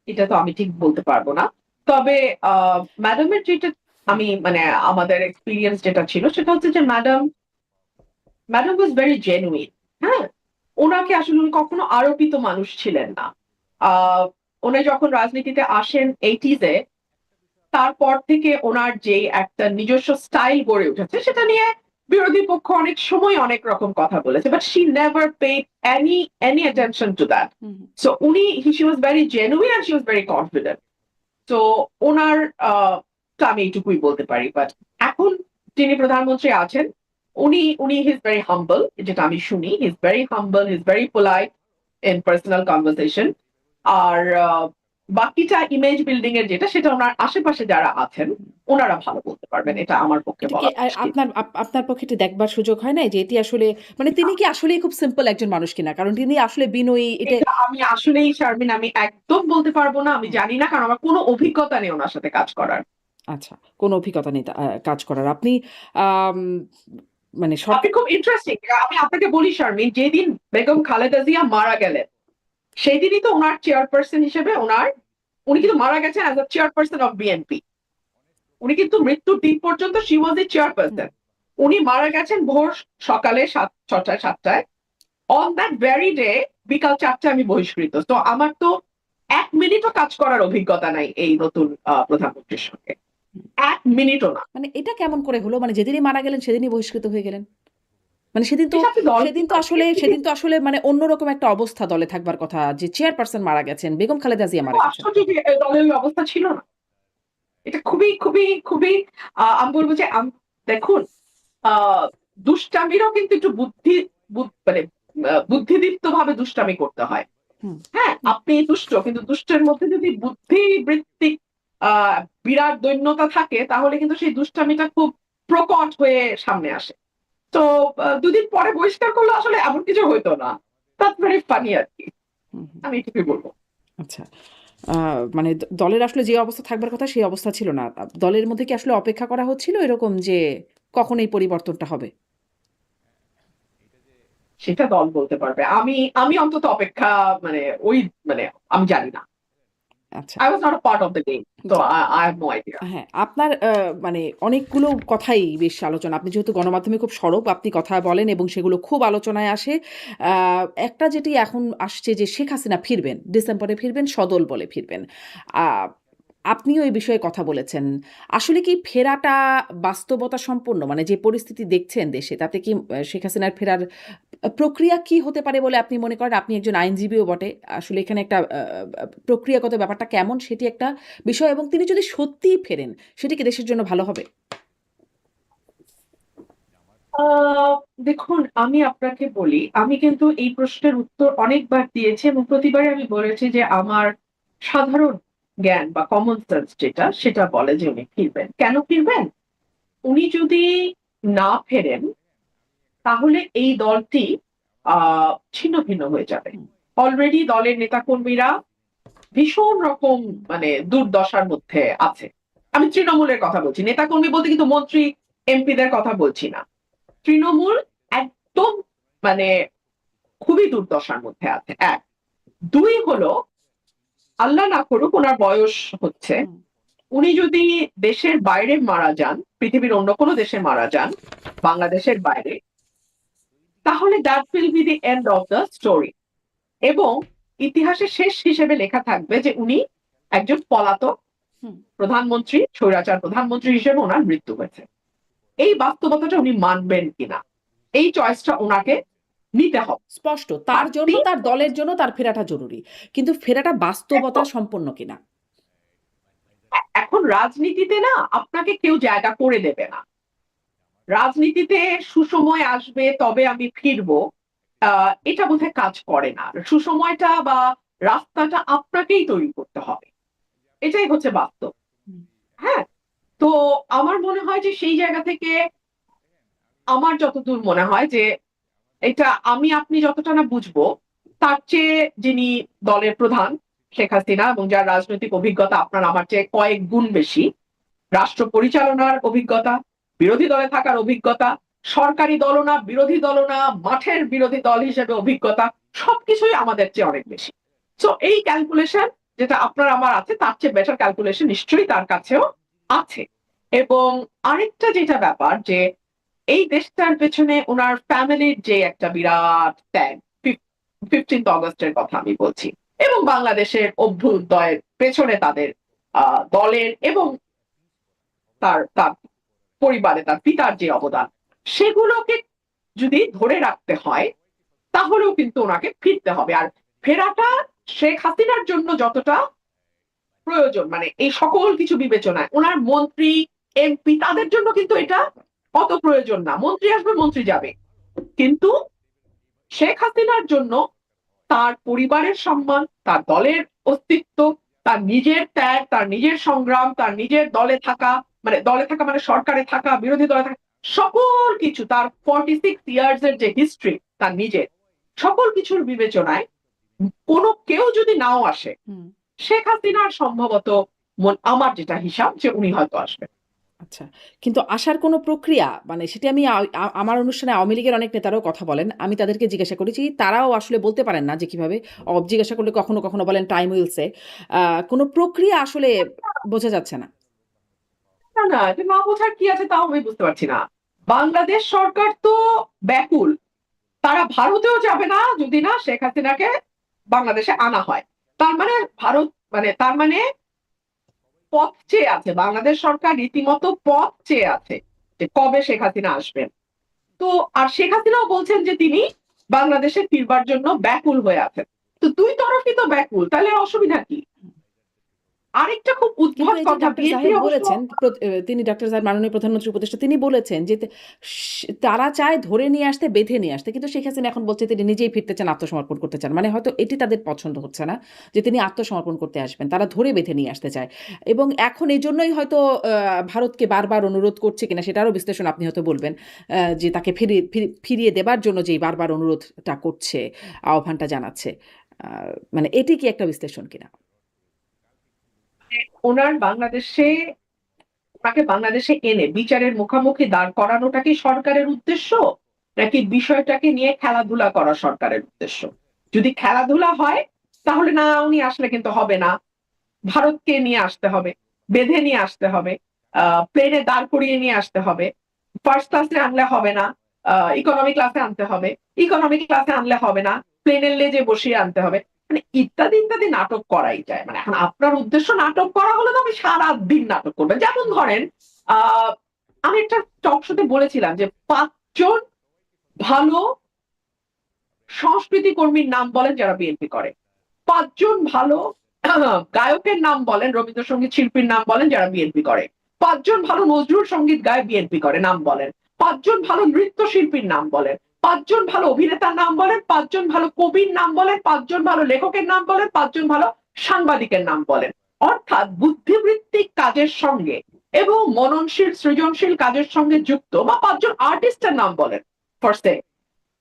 এটা তো আমি ঠিক বলতে পারবো না। তবে আ ম্যাডামের যেটা, আমি মানে আমাদের এক্সপেরিয়েন্স যেটা ছিল সেটা হচ্ছে যে ম্যাডাম ওয়াজ ভেরি জেনুইন। হ্যাঁ? উনাকে আসলে উনি কখনো আরোপিত মানুষ ছিলেন না। আ উনি যখন রাজনীতিতে আসেন 80s এ, তারপর থেকে উনার যে একটা নিজস্ব স্টাইল গড়ে উঠেছে সেটা নিয়ে বিরোধী পক্ষ অনেক সময় অনেক রকম কথা বলেছে। But she never paid any attention to that. Hmm, hmm. So she was very genuine and she was very confident. তো ওনার তো আমি এইটুকুই বলতে পারি। বাট এখন যিনি প্রধানমন্ত্রী আছেন, উনি হি ইজ ভেরি হাম্বল, যেটা আমি শুনি। He is very humble, he is very polite in personal conversation. আর বাকিটা ইমেজ বিল্ডিং এর যেটা, সেটা ওনার আশেপাশে যারা আছেন ওনারা ভালো বলতে পারবেন, এটা আমার পক্ষে এটা কি বলা মুশকিল। আপনার পক্ষে এটা দেখবার সুযোগ হয় না যে এটি আসলে মানে তিনি কি আসলে খুব সিম্পল একজন মানুষ কিনা, কারণ তিনি আসলে বিনয়ী এটা। এটা আমি আসলেই শারমিন, আমি একদম বলতে পারবো না, আমি হুম, জানি না, কারণ আমার কোনো অভিজ্ঞতা নেই ওনার সাথে কাজ করার। আচ্ছা, কোনো অভিজ্ঞতা নেই কাজ করার আপনি আম, মানে আপনি সরকার। খুব ইন্টারেস্টিং, আমি আপনাকে বলি শারমিন, যেদিন বেগম খালেদা জিয়া মারা গেলেন সেই দিনই তো ওনার চেয়ারপারসন হিসেবে উনি কিন্তু মারা গেছেন as a chairperson of BNP. উনি কিন্তু মৃত্যুর দিন পর্যন্ত she was the hmm, chairperson. উনি মারা গেছেন ভোর সকালে 6টায় 7টায়। অন দ্যাট ভেরি ডে বিকাল 4টায় আমি বহিষ্কৃত। তো আমার তো 1 মিনিটও কাজ করার অভিজ্ঞতা নাই এই নতুন প্রধানমন্ত্রীর সঙ্গে, হুম। 1 মিনিটও না। মানে এটা কেমন করে হলো, মানে যেদিনই মারা গেলেন সেদিনই বহিষ্কৃত হয়ে গেলেন? মানে সেদিন তো এটা আপনি দল সেদিন তো আসলে মানে অন্যরকম একটা অবস্থা দলে থাকবার কথা, যে চেয়ারপারসন মারা গেছেন, বেগম খালেদা জিয়া মারা গেছেন। আশ্চর্য যে দলের ওই অবস্থা ছিল না। এটা খুবই খুবই খুবই আমি বলবো যে দেখুন, আহ দুষ্টামিরও কিন্তু একটু মানে বুদ্ধিদীপ্ত ভাবে দুষ্টামি করতে হয়। হুম, হ্যাঁ, আপনি দুষ্ট, কিন্তু দুষ্টের মধ্যে যদি বুদ্ধিবৃত্তিক আহ বিরাট দৈন্যতা থাকে তাহলে কিন্তু সেই দুষ্টামিটা খুব প্রকট হয়ে সামনে আসে। তো 2 দিন পরে বহিষ্কার করলে আসলে এমন কিছু হইতো না। দ্যাটস ভেরি ফানি আর কি, হুম, হুম। আমি এটুকুই বলবো। আচ্ছা, মানে দলের আসলে যে অবস্থা থাকবার কথা সেই অবস্থা ছিল না। দলের মধ্যে কি আসলে অপেক্ষা করা হচ্ছিল এরকম যে কখন এই পরিবর্তনটা হবে? সেটা দল বলতে পারবে, আমি আমি অন্তত অপেক্ষা, মানে ওই মানে আমি জানি না। আচ্ছা, I was not a part of the game, তো জি। I have no idea. হ্যাঁ, আপনার মানে অনেকগুলো কথাই বেশ আলোচনা। আপনি যেহেতু গণমাধ্যমে খুব সরব, আপনি কথা বলেন এবং সেগুলো খুব আলোচনায় আসে। আ একটা যেটি এখন আসছে যে শেখ হাসিনা ফিরবেন, ডিসেম্বরে ফিরবেন, সদল বলে ফিরবেন। আ আপনিও এই বিষয়ে কথা বলেছেন। আসলে কি ফেরাটা বাস্তবতা সম্পন্ন? মানে যে পরিস্থিতি দেখছেন দেশে, তাতে কি শেখ হাসিনার ফেরার প্রক্রিয়া কি হতে পারে বলে আপনি মনে করেন? আপনি একজন আইনজীবীও বটে। আসলে এখানে একটা প্রক্রিয়াগত ব্যাপারটা কেমন সেটি একটা বিষয়, এবং তিনি যদি সত্যিই ফেরেন, সেটি কি দেশের জন্য ভালো হবে? আহ দেখুন, আমি আপনাকে বলি, আমি কিন্তু এই প্রশ্নের উত্তর অনেকবার দিয়েছি এবং প্রতিবারই আমি বলেছি যে আমার সাধারণ জ্ঞান বা কমন সেন্স যেটা, সেটা বলে যে উনি ফিরবেন। কেন ফিরবেন? উনি যদি না ফেরেন তাহলে এই দলটি ছিন্ন ভিন্ন হয়ে যাবে। হুম, অলরেডি দলের নেতাকর্মীরা ভীষণ রকম মানে দুর্দশার মধ্যে আছে। আমি তৃণমূলের কথা বলছি, নেতাকর্মী বলতে কিন্তু মন্ত্রী এমপিদের কথা বলছি না। তৃণমূল একদম মানে খুবই দুর্দশার মধ্যে আছে, 1। 2 হলো, আল্লাহ না করুক ওনার বয়স হচ্ছে, হুম, উনি যদি দেশের বাইরে মারা যান, পৃথিবীর অন্য কোনো দেশে মারা যান, বাংলাদেশের বাইরে, তাহলে that will be the end of the story. এবং ইতিহাসে শেষ হিসেবে লেখা থাকবে যে উনি একজন পলাতক হুম। প্রধানমন্ত্রী, স্বৈরাচার প্রধানমন্ত্রী হিসেবে ওনার মৃত্যু হয়েছে। এই বাস্তবতাটা উনি মানবেন কিনা, এই চয়েসটা ওনাকে নিতে হবে। স্পষ্ট তার আর জন্য, তার দলের জন্য তার ফেরাটা জরুরি। কিন্তু ফেরাটা বাস্তবতা একদম, সম্পন্ন কিনা? এখন রাজনীতিতে না আপনাকে কেউ জায়গা করে দেবে না। রাজনীতিতে সুসময় আসবে তবে আমি ফিরবো, এটা বোধহয় কাজ করে না। সুসময়টা বা রাস্তাটা আপনাকেই তৈরি করতে হবে, এটাই হচ্ছে বাস্তব। হুম, হ্যাঁ, তো আমার মনে হয় যে সেই জায়গা থেকে আমার যতদূর মনে হয় যে এটা আমি আপনি যতটা না বুঝবো, তার চেয়ে যিনি দলের প্রধান শেখ হাসিনা, এবং যার রাজনৈতিক অভিজ্ঞতা আপনার আমার চেয়ে কয়েক গুণ বেশি, রাষ্ট্র পরিচালনার অভিজ্ঞতা, বিরোধী দলে থাকার অভিজ্ঞতা, সরকারি দলও না বিরোধী দলও না মাঠের বিরোধী দল হিসেবে অভিজ্ঞতা, সবকিছুই আমাদের চেয়ে অনেক বেশি। তো এই ক্যালকুলেশন যেটা আপনার আমার আছে তার চেয়ে বেটার ক্যালকুলেশন নিশ্চয়ই তার কাছেও আছে। এবং আরেকটা যেটা ব্যাপার যে এই দেশটার পেছনে ওনার ফ্যামিলির যে একটা বিরাট ত্যাগ, 15th অগস্টের কথা আমি বলছি, এবং বাংলাদেশের অভ্যুদয়ের পেছনে তাদের দলের এবং তার তার পরিবারে তার পিতার যে অবদান, সেগুলোকে যদি ধরে রাখতে হয় তাহলেও কিন্তু ওনাকে ফিরতে হবে। আর ফেরাটা শেখ হাসিনার জন্য যতটা প্রয়োজন, মানে এই সকল কিছু বিবেচনায় ওনার মন্ত্রী এমপি তাদের জন্য কিন্তু এটা অত প্রয়োজন না। মন্ত্রী আসবে মন্ত্রী যাবে, কিন্তু শেখ হাসিনার জন্য তার পরিবারের সম্মান, তার দলের অস্তিত্ব, তার নিজের ত্যাগ, তার নিজের সংগ্রাম, তার নিজের দলে থাকা মানে সরকারে থাকা, বিরোধী দলে থাকা, সকল কিছু, তার 46 ইয়ার্স এর যে হিস্ট্রি তার নিজের, সকল কিছুর বিবেচনায় কেউ যদি নাও আসে, হুম। শেখ হাসিনার সম্ভবত আমার যেটা হিসাব যে উনি হয়তো আসবেন। আচ্ছা, কিন্তু আসার কোনো প্রক্রিয়া মানে সেটি আমি আমার অনুষ্ঠানে আওয়ামী লীগের অনেক নেতারাও কথা বলেন, আমি তাদেরকে জিজ্ঞাসা করেছি, তারাও আসলে বলতে পারেন না যে কিভাবে। জিজ্ঞাসা করলে কখনো কখনো বলেন টাইম উইলসে, কোনো প্রক্রিয়া আসলে বোঝা যাচ্ছে না। না না, এটা না বোঝার কি আছে তাও আমি বুঝতে পারছি না। বাংলাদেশ সরকার তো ব্যাকুল, তারা ভারতেও যাবে না যদি না শেখ হাসিনাকে বাংলাদেশে আনা হয়। তার মানে ভারত, তার মানে পথ চেয়ে আছে, বাংলাদেশ সরকার রীতিমতো পথ চেয়ে আছে যে কবে শেখ হাসিনা আসবেন। তো আর শেখ হাসিনাও বলছেন যে তিনি বাংলাদেশে ফিরবার জন্য ব্যাকুল হয়ে আছেন। তো দুই তরফই তো ব্যাকুল, তাহলে অসুবিধা কি? আরেকটা খুব কিন্তু উদ্ভট এই যে কথা, ডক্টর বিএনপি জাহেদ অবশ্য বলেছেন, তিনি ডক্টর জাহেদ মাননীয় প্রধানমন্ত্রী উপদেষ্টা তিনি বলেছেন যে তারা চায় ধরে নিয়ে আসতে, বেঁধে নিয়ে আসতে, কিন্তু শেখ হাসিনা এখন বলছে তিনি নিজেই ফিরতে চান, আত্মসমর্পণ করতে চান। মানে হয়তো এটি তাদের পছন্দ হচ্ছে না যে তিনি আত্মসমর্পণ করতে আসবেন, তারা ধরে বেঁধে নিয়ে আসতে চায়। এবং এখন এই জন্যই হয়তো ভারতকে বারবার অনুরোধ করছে কিনা সেটারও বিশ্লেষণ আপনি হয়তো বলবেন, যে তাকে ফিরিয়ে দেবার জন্য যেই বারবার অনুরোধটা করছে, আহ্বানটা জানাচ্ছে, মানে এটি কি একটা বিশ্লেষণ কিনা? ওনার ওনাকে বাংলাদেশে এনে বিচারের মুখোমুখি দাঁড় করানোটা কি সরকারের উদ্দেশ্য, নাকি বিষয়টাকে নিয়ে খেলাধুলা করা সরকারের উদ্দেশ্য? যদি খেলাধুলা হয় তাহলে না, উনি আসলে কিন্তু হবে না। ভারতকে নিয়ে আসতে হবে, বেঁধে নিয়ে আসতে হবে, প্লেনে দাঁড় করিয়ে নিয়ে আসতে হবে, ফার্স্ট ক্লাসে আনলে হবে না, ইকোনমি ক্লাসে আনতে হবে, ইকোনমি ক্লাসে আনলে হবে না, প্লেনের লেজে বসিয়ে আনতে হবে, মানে ইত্যাদি ইত্যাদি নাটক করাই যায়। মানে এখন আপনার উদ্দেশ্য নাটক করা হলে তো আপনি সারা দিন নাটক করবেন। যেমন ধরেন, আহ আমি একটা টক শোতে বলেছিলাম যে 5 জন ভালো সংস্কৃতি কর্মীর নাম বলেন যারা বিএনপি করে, 5 জন ভালো গায়কের নাম বলেন, রবীন্দ্রসঙ্গীত শিল্পীর নাম বলেন যারা বিএনপি করে, 5 জন ভালো নজরুল সঙ্গীত গায়ে বিএনপি করে নাম বলেন, 5 জন ভালো নৃত্য শিল্পীর নাম বলেন, 5 জন ভালো অভিনেতার নাম বলেন, 5 জন ভালো কবির নাম বলেন, 5 জন ভালো লেখকের নাম বলেন, 5 জন ভালো সাংবাদিকের নাম বলেন। অর্থাৎ বুদ্ধিবৃত্তিক কাজের সঙ্গে এবং মননশীল সৃজনশীল কাজের সঙ্গে যুক্ত বা 5 জন আর্টিস্টের নাম বলেন ফার্স্টে।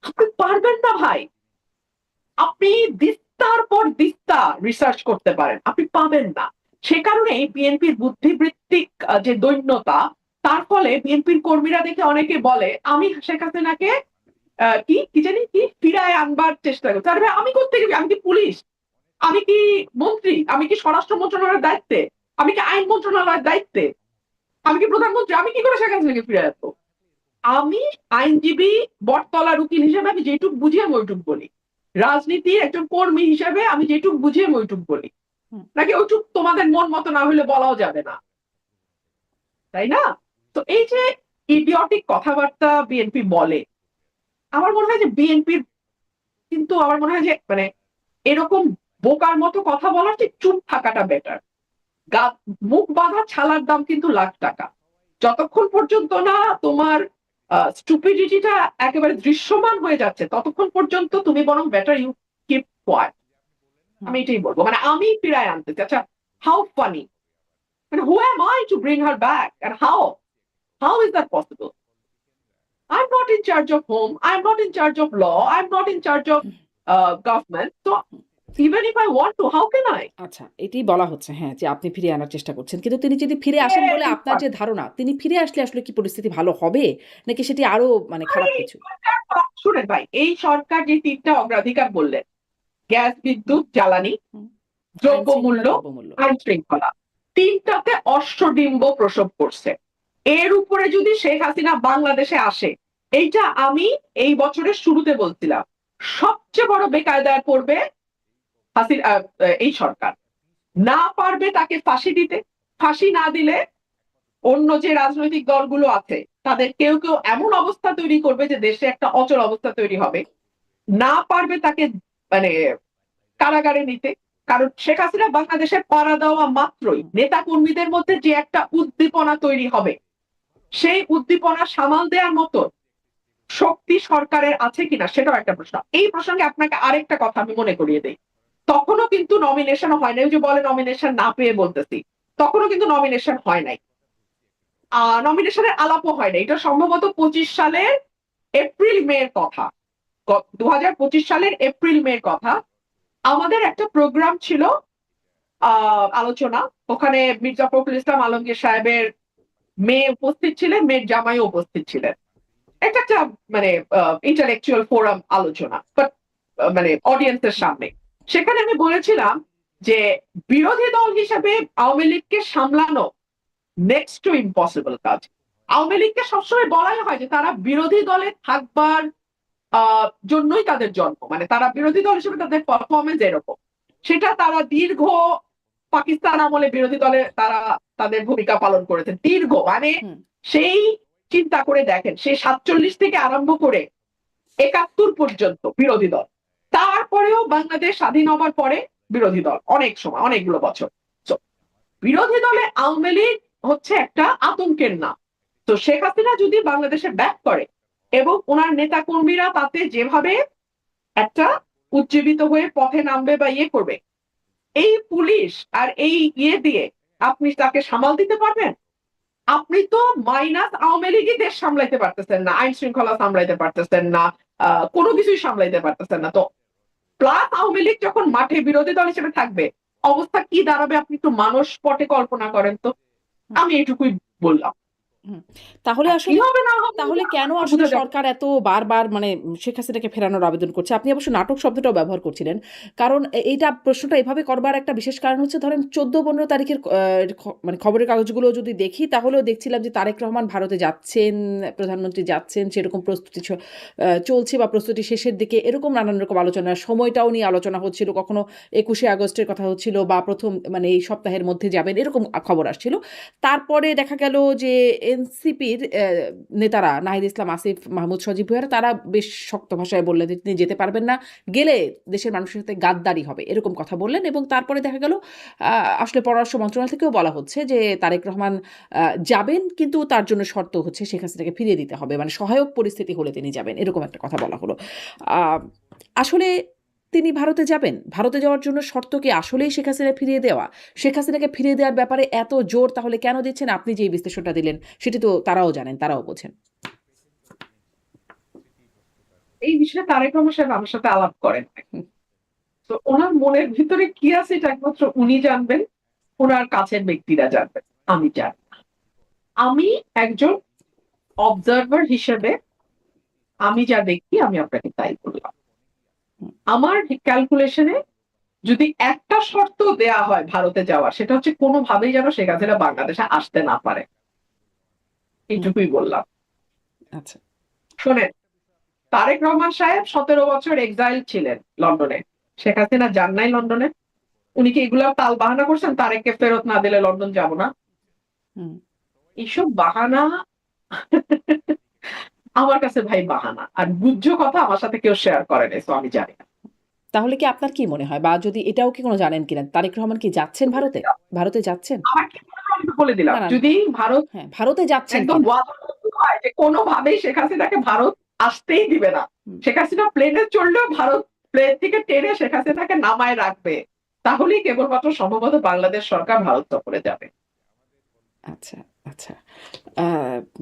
আপনি পারবেন না ভাই, আপনি দিস্তার পর দিস্তা রিসার্চ করতে পারেন, আপনি পাবেন না। সে কারণে বিএনপির বুদ্ধিবৃত্তিক যে দৈন্যতা, তার ফলে বিএনপির কর্মীরা দেখে অনেকে বলে আমি শেখ হাসিনাকে কি কি জানি কি ফিরায় আনবার চেষ্টা করছি। আরে ভাই, আমি করতে গেছি? আমি কি পুলিশ? আমি কি মন্ত্রী? আমি কি স্বরাষ্ট্র মন্ত্রণালয়ের দায়িত্বে? আমি কি আইন মন্ত্রণালয়ের দায়িত্বে? আমি কি প্রধানমন্ত্রী? আমি কি করে শেখ হাসিনাকে ফিরে আসবো? আমি আইনজীবী, বটতলার উকিল হিসেবে আমি যেটুক বুঝি আমি ওইটুক বলি, রাজনীতির একজন কর্মী হিসেবে আমি যেটুক বুঝি আমি ওইটুক বলি। হুম। নাকি ওইটুক তোমাদের মন মতো না হলে বলাও যাবে না, তাই না? তো এই যে ইডিয়টিক কথাবার্তা বিএনপি বলে, আমার মনে হয় যে বিএনপির, কিন্তু আমার মনে হয় যে এরকম বোকার মতো কথা বলার চেয়ে চুপ থাকাটা বেটার। মুখ বাঁধা ছালার দাম কিন্তু লাখ টাকা। যতক্ষণ পর্যন্ত না তোমার স্টুপিডিটিটা একেবারে দৃশ্যমান হয়ে যাচ্ছে, ততক্ষণ পর্যন্ত তুমি বরং বেটার ইউ কিপ কোয়াইট। হুম। আমি এটাই বলবো, আমি ফিরায় আনতে চাই। আচ্ছা, how funny, who am I to bring her back, and how is that possible? I am not in charge of home, I am not in charge of law, I am not in charge of government. তো even if I want to, how can I? আচ্ছা, এটি বলা হচ্ছে, হ্যাঁ, যে আপনি ফিরিয়ে আনার চেষ্টা করছেন। কিন্তু তিনি যদি ফিরে আসেন বলে আপনার যে ধারণা, তিনি ফিরে আসলে আসলে কি পরিস্থিতি ভালো হবে? নাকি সেটি আরো মানে খারাপ কিছু? শুনেন ভাই, এই সরকার যে 3টা অগ্রাধিকার বললেন, গ্যাস, বিদ্যুৎ, জ্বালানি, হুম। আইন শৃঙ্খলা, দ্রব্যমূল্য, দ্রব্যমূল্য। আইন শৃঙ্খলা, 3টাতে অষ্টডিম্ব প্রসব করছে। এর উপরে যদি শেখ হাসিনা বাংলাদেশে আসে, এইটা আমি এই বছরের শুরুতে বলছিলাম, সবচেয়ে বড় বেকায়দায় পড়বে এই সরকার। না পারবে তাকে ফাঁসি দিতে, ফাঁসি না দিলে অন্য যে রাজনৈতিক দলগুলো আছে তাদের কেউ কেউ এমন অবস্থা তৈরি করবে যে দেশে একটা অচল অবস্থা তৈরি হবে। না পারবে তাকে মানে কারাগারে নিতে, কারণ শেখ হাসিনা বাংলাদেশে পাড়া দেওয়া মাত্রই হুম। নেতা কর্মীদের মধ্যে যে একটা উদ্দীপনা তৈরি হবে, সেই উদ্দীপনা সামাল দেওয়ার মতো শক্তি সরকারের আছে কিনা সেটাও একটা প্রশ্ন। এই প্রসঙ্গে আপনাকে আরেকটা কথা আমি মনে করিয়ে দিই। তখনও কিন্তু নমিনেশন হয় নাই, ওই যে বলে নমিনেশন না পেয়ে বলতেছি, তখনও কিন্তু নমিনেশন হয় নাই, নমিনেশনের আলাপও হয় নাই। এটা সম্ভবত 25 সালের এপ্রিল মের কথা, 2025 সালের এপ্রিল মের কথা। আমাদের একটা প্রোগ্রাম ছিল, আলোচনা, ওখানে মির্জা ফখরুল ইসলাম আলমগীর সাহেবের মেয়ে উপস্থিত ছিলেন, মেয়ের জামাইও উপস্থিত ছিলেন। এটা একটা মানে ইন্টালেকচুয়াল ফোরাম আলোচনা, বাট মানে অডিয়েন্সের সামনে। সেখানে আমি বলেছিলাম যে বিরোধী দল হিসেবে আওয়ামী লীগকে সামলানো নেক্সট টু ইম্পসিবল কাজ। আওয়ামী লীগকে সবসময় বলাই হয় যে তারা বিরোধী দলে থাকবার জন্যই তাদের জন্ম, মানে তারা বিরোধী দল হিসেবে তাদের পারফরমেন্স এরকম। সেটা তারা দীর্ঘ পাকিস্তান আমলে বিরোধী দলে তারা তাদের ভূমিকা পালন করেছেন দীর্ঘ, মানে সেই চিন্তা করে দেখেন, সেই 47 থেকে আরম্ভ করে 71 পর্যন্ত বিরোধী দল। তারপরেও বাংলাদেশ স্বাধীন হবার পরে বিরোধী দল অনেক সময়, অনেকগুলো বছর। বিরোধী দলে আওয়ামী লীগ হচ্ছে একটা আতঙ্কের নাম। তো শেখ হাসিনা যদি বাংলাদেশে ব্যাক করে এবং ওনার নেতা কর্মীরা তাতে যেভাবে একটা উজ্জীবিত হয়ে পথে নামবে বা ইয়ে করবে, এই পুলিশ আর এই ইয়ে দিয়ে আপনি তাকে সামাল দিতে পারবেন? আপনি তো মাইনাস আওয়ামী লীগই দেশ সামলাইতে পারতেছেন না, আইন শৃঙ্খলা সামলাইতে পারতেছেন না, কোনো কিছুই সামলাইতে পারতেছেন না। তো প্লাস আওয়ামী লীগ যখন মাঠে বিরোধী দল হিসেবে থাকবে, অবস্থা কি দাঁড়াবে আপনি একটু মানুষ পটে কল্পনা করেন তো। আমি এটুকুই বললাম। তাহলে কি আসলে হবে না হবে তাহলে কেন আসলে বোঝা যাবে। সরকার এত বারবার মানে শেখ হাসিনাকে ফেরানোর আবেদন করছে? আপনি অবশ্য নাটক শব্দটাও ব্যবহার করছিলেন, কারণ এইটা প্রশ্নটা এভাবে করবার একটা বিশেষ কারণ হচ্ছে, ধরেন 14-15 তারিখের মানে খবরের কাগজগুলো যদি দেখি, তাহলেও দেখছিলাম যে তারেক রহমান ভারতে যাচ্ছেন, প্রধানমন্ত্রী যাচ্ছেন, সেরকম প্রস্তুতি চলছে বা প্রস্তুতি শেষের দিকে, এরকম নানান রকম আলোচনা, সময়টাও নিয়ে আলোচনা হচ্ছিল, কখনো 21শে আগস্টের কথা হচ্ছিল বা প্রথম মানে এই সপ্তাহের মধ্যে যাবেন, এরকম খবর আসছিল। তারপরে দেখা গেল যে এনসিপির নেতারা নাহিদ ইসলাম আসিফ, মাহমুদ সজীব ভুঁইয়ারা, তারা বেশ শক্ত ভাষায় বললেন যে তিনি যেতে পারবেন না, গেলে দেশের মানুষের সাথে গাদ্দারি হবে, এরকম কথা বললেন। এবং তারপরে দেখা গেল আসলে পররাষ্ট্র মন্ত্রণালয় থেকেও বলা হচ্ছে যে তারেক রহমান যাবেন, কিন্তু তার জন্য শর্ত হচ্ছে শেখ হাসিনাকে ফিরিয়ে দিতে হবে, মানে সহায়ক পরিস্থিতি হলে তিনি যাবেন, এরকম একটা কথা বলা হলো। আসলে তিনি ভারতে যাবেন, ভারতে যাওয়ার জন্য শর্ত কি আসলেই শেখ হাসিনা ফিরিয়ে দেওয়া? শেখ হাসিনাকে ফিরিয়ে দেওয়ার ব্যাপারে এত জোর তাহলে কেন দিচ্ছেন? আপনি যে বিশ্লেষণটা দিলেন সেটি তো তারাও জানেন, তারাও বোঝেন। এই বিষয়ে তারেক রহমান সাহেব আমার সাথে আলাপ করেন, তো ওনার মনের ভিতরে কি আছে এটা একমাত্র উনি জানবেন, ওনার কাছের ব্যক্তিরা জানবেন, আমি জানি। আমি একজন অবজারভার হিসেবে আমি যা দেখি আমি আপনাকে তাই বললাম। আমার ক্যালকুলেশনে যদি একটা শর্ত দেয়া হয় ভারতে যাওয়ার, সেটা হচ্ছে কোনোভাবেই যেন শেখ হাসিনা বাংলাদেশে আসতে না পারে, এইটুকুই বললাম। আচ্ছা। শোনেন, তারেক রহমান সাহেব 17 বছর এক্সাইল ছিলেন লন্ডনে, শেখ হাসিনা যান নাই লন্ডনে। উনি কি এগুলা তাল বাহানা করছেন তারেককে ফেরত না দিলে লন্ডন যাব না? এইসব বাহানা আমার কাছে ভাই বাহানা, আর গুজ্জ কথা আমার সাথে কেউ শেয়ার করে নাই, তো আমি জানি না। তাহলে কি আপনার কি মনে হয়, বা যদি এটাও কি কোনো জানেন কিনা, তারেক রহমান কি যাচ্ছেন ভারতে? ভারতে যাচ্ছেন? আমার কি মনে হয় আমি তো বলে দিলাম, না না, যদি ভারত হ্যাঁ, ভারতে যাচ্ছেন একদম কিনা। ওয়াদাবদ্ধ হয় যে কোনোভাবেই শেখ হাসিনাকে ভারত আসতেই দিবে না, শেখ হাসিনা প্লেনে চললেও ভারত প্লেন থেকে টেনে শেখ হাসিনাকে নামায় রাখবে, তাহলেই কেবলমাত্র সম্ভবত বাংলাদেশ সরকার ভারত সফরে যাবে। আচ্ছা আচ্ছা।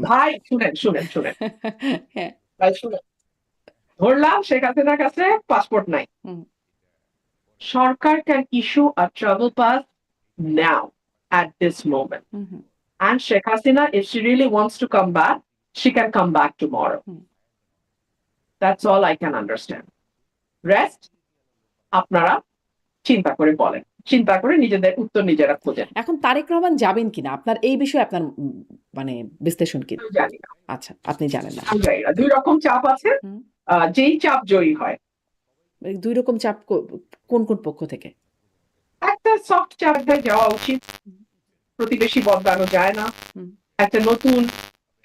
ভাই শুনেন শুনেন শুনেন, হ্যাঁ। ভাই শুনেন, ধরলাম শেখ হাসিনার কাছে পাসপোর্ট নাই, সরকার can issue a travel pass now at this moment. And Sheikh Hasina, if she really wants to come back, she can come back tomorrow. That's all I can understand. Rest, আপনারা চিন্তা করে বলেন, চিন্তা করে নিজেদের উত্তর নিজেরা খোঁজেন। এখন তারেক রহমান যাবেন কিনা, আপনার এই বিষয়ে আপনার মানে বিশ্লেষণ কি? জানি না। আচ্ছা, আপনি জানেন না। আমি জানি না, দুই রকম চাপ আছে, যেই চাপ জয়ী হয়। দুই রকম চাপ কোন কোন পক্ষ থেকে? একটা সফট চাপে যাওয়া উচিত, প্রতিবেশী বদলানো যায় না, একটা নতুন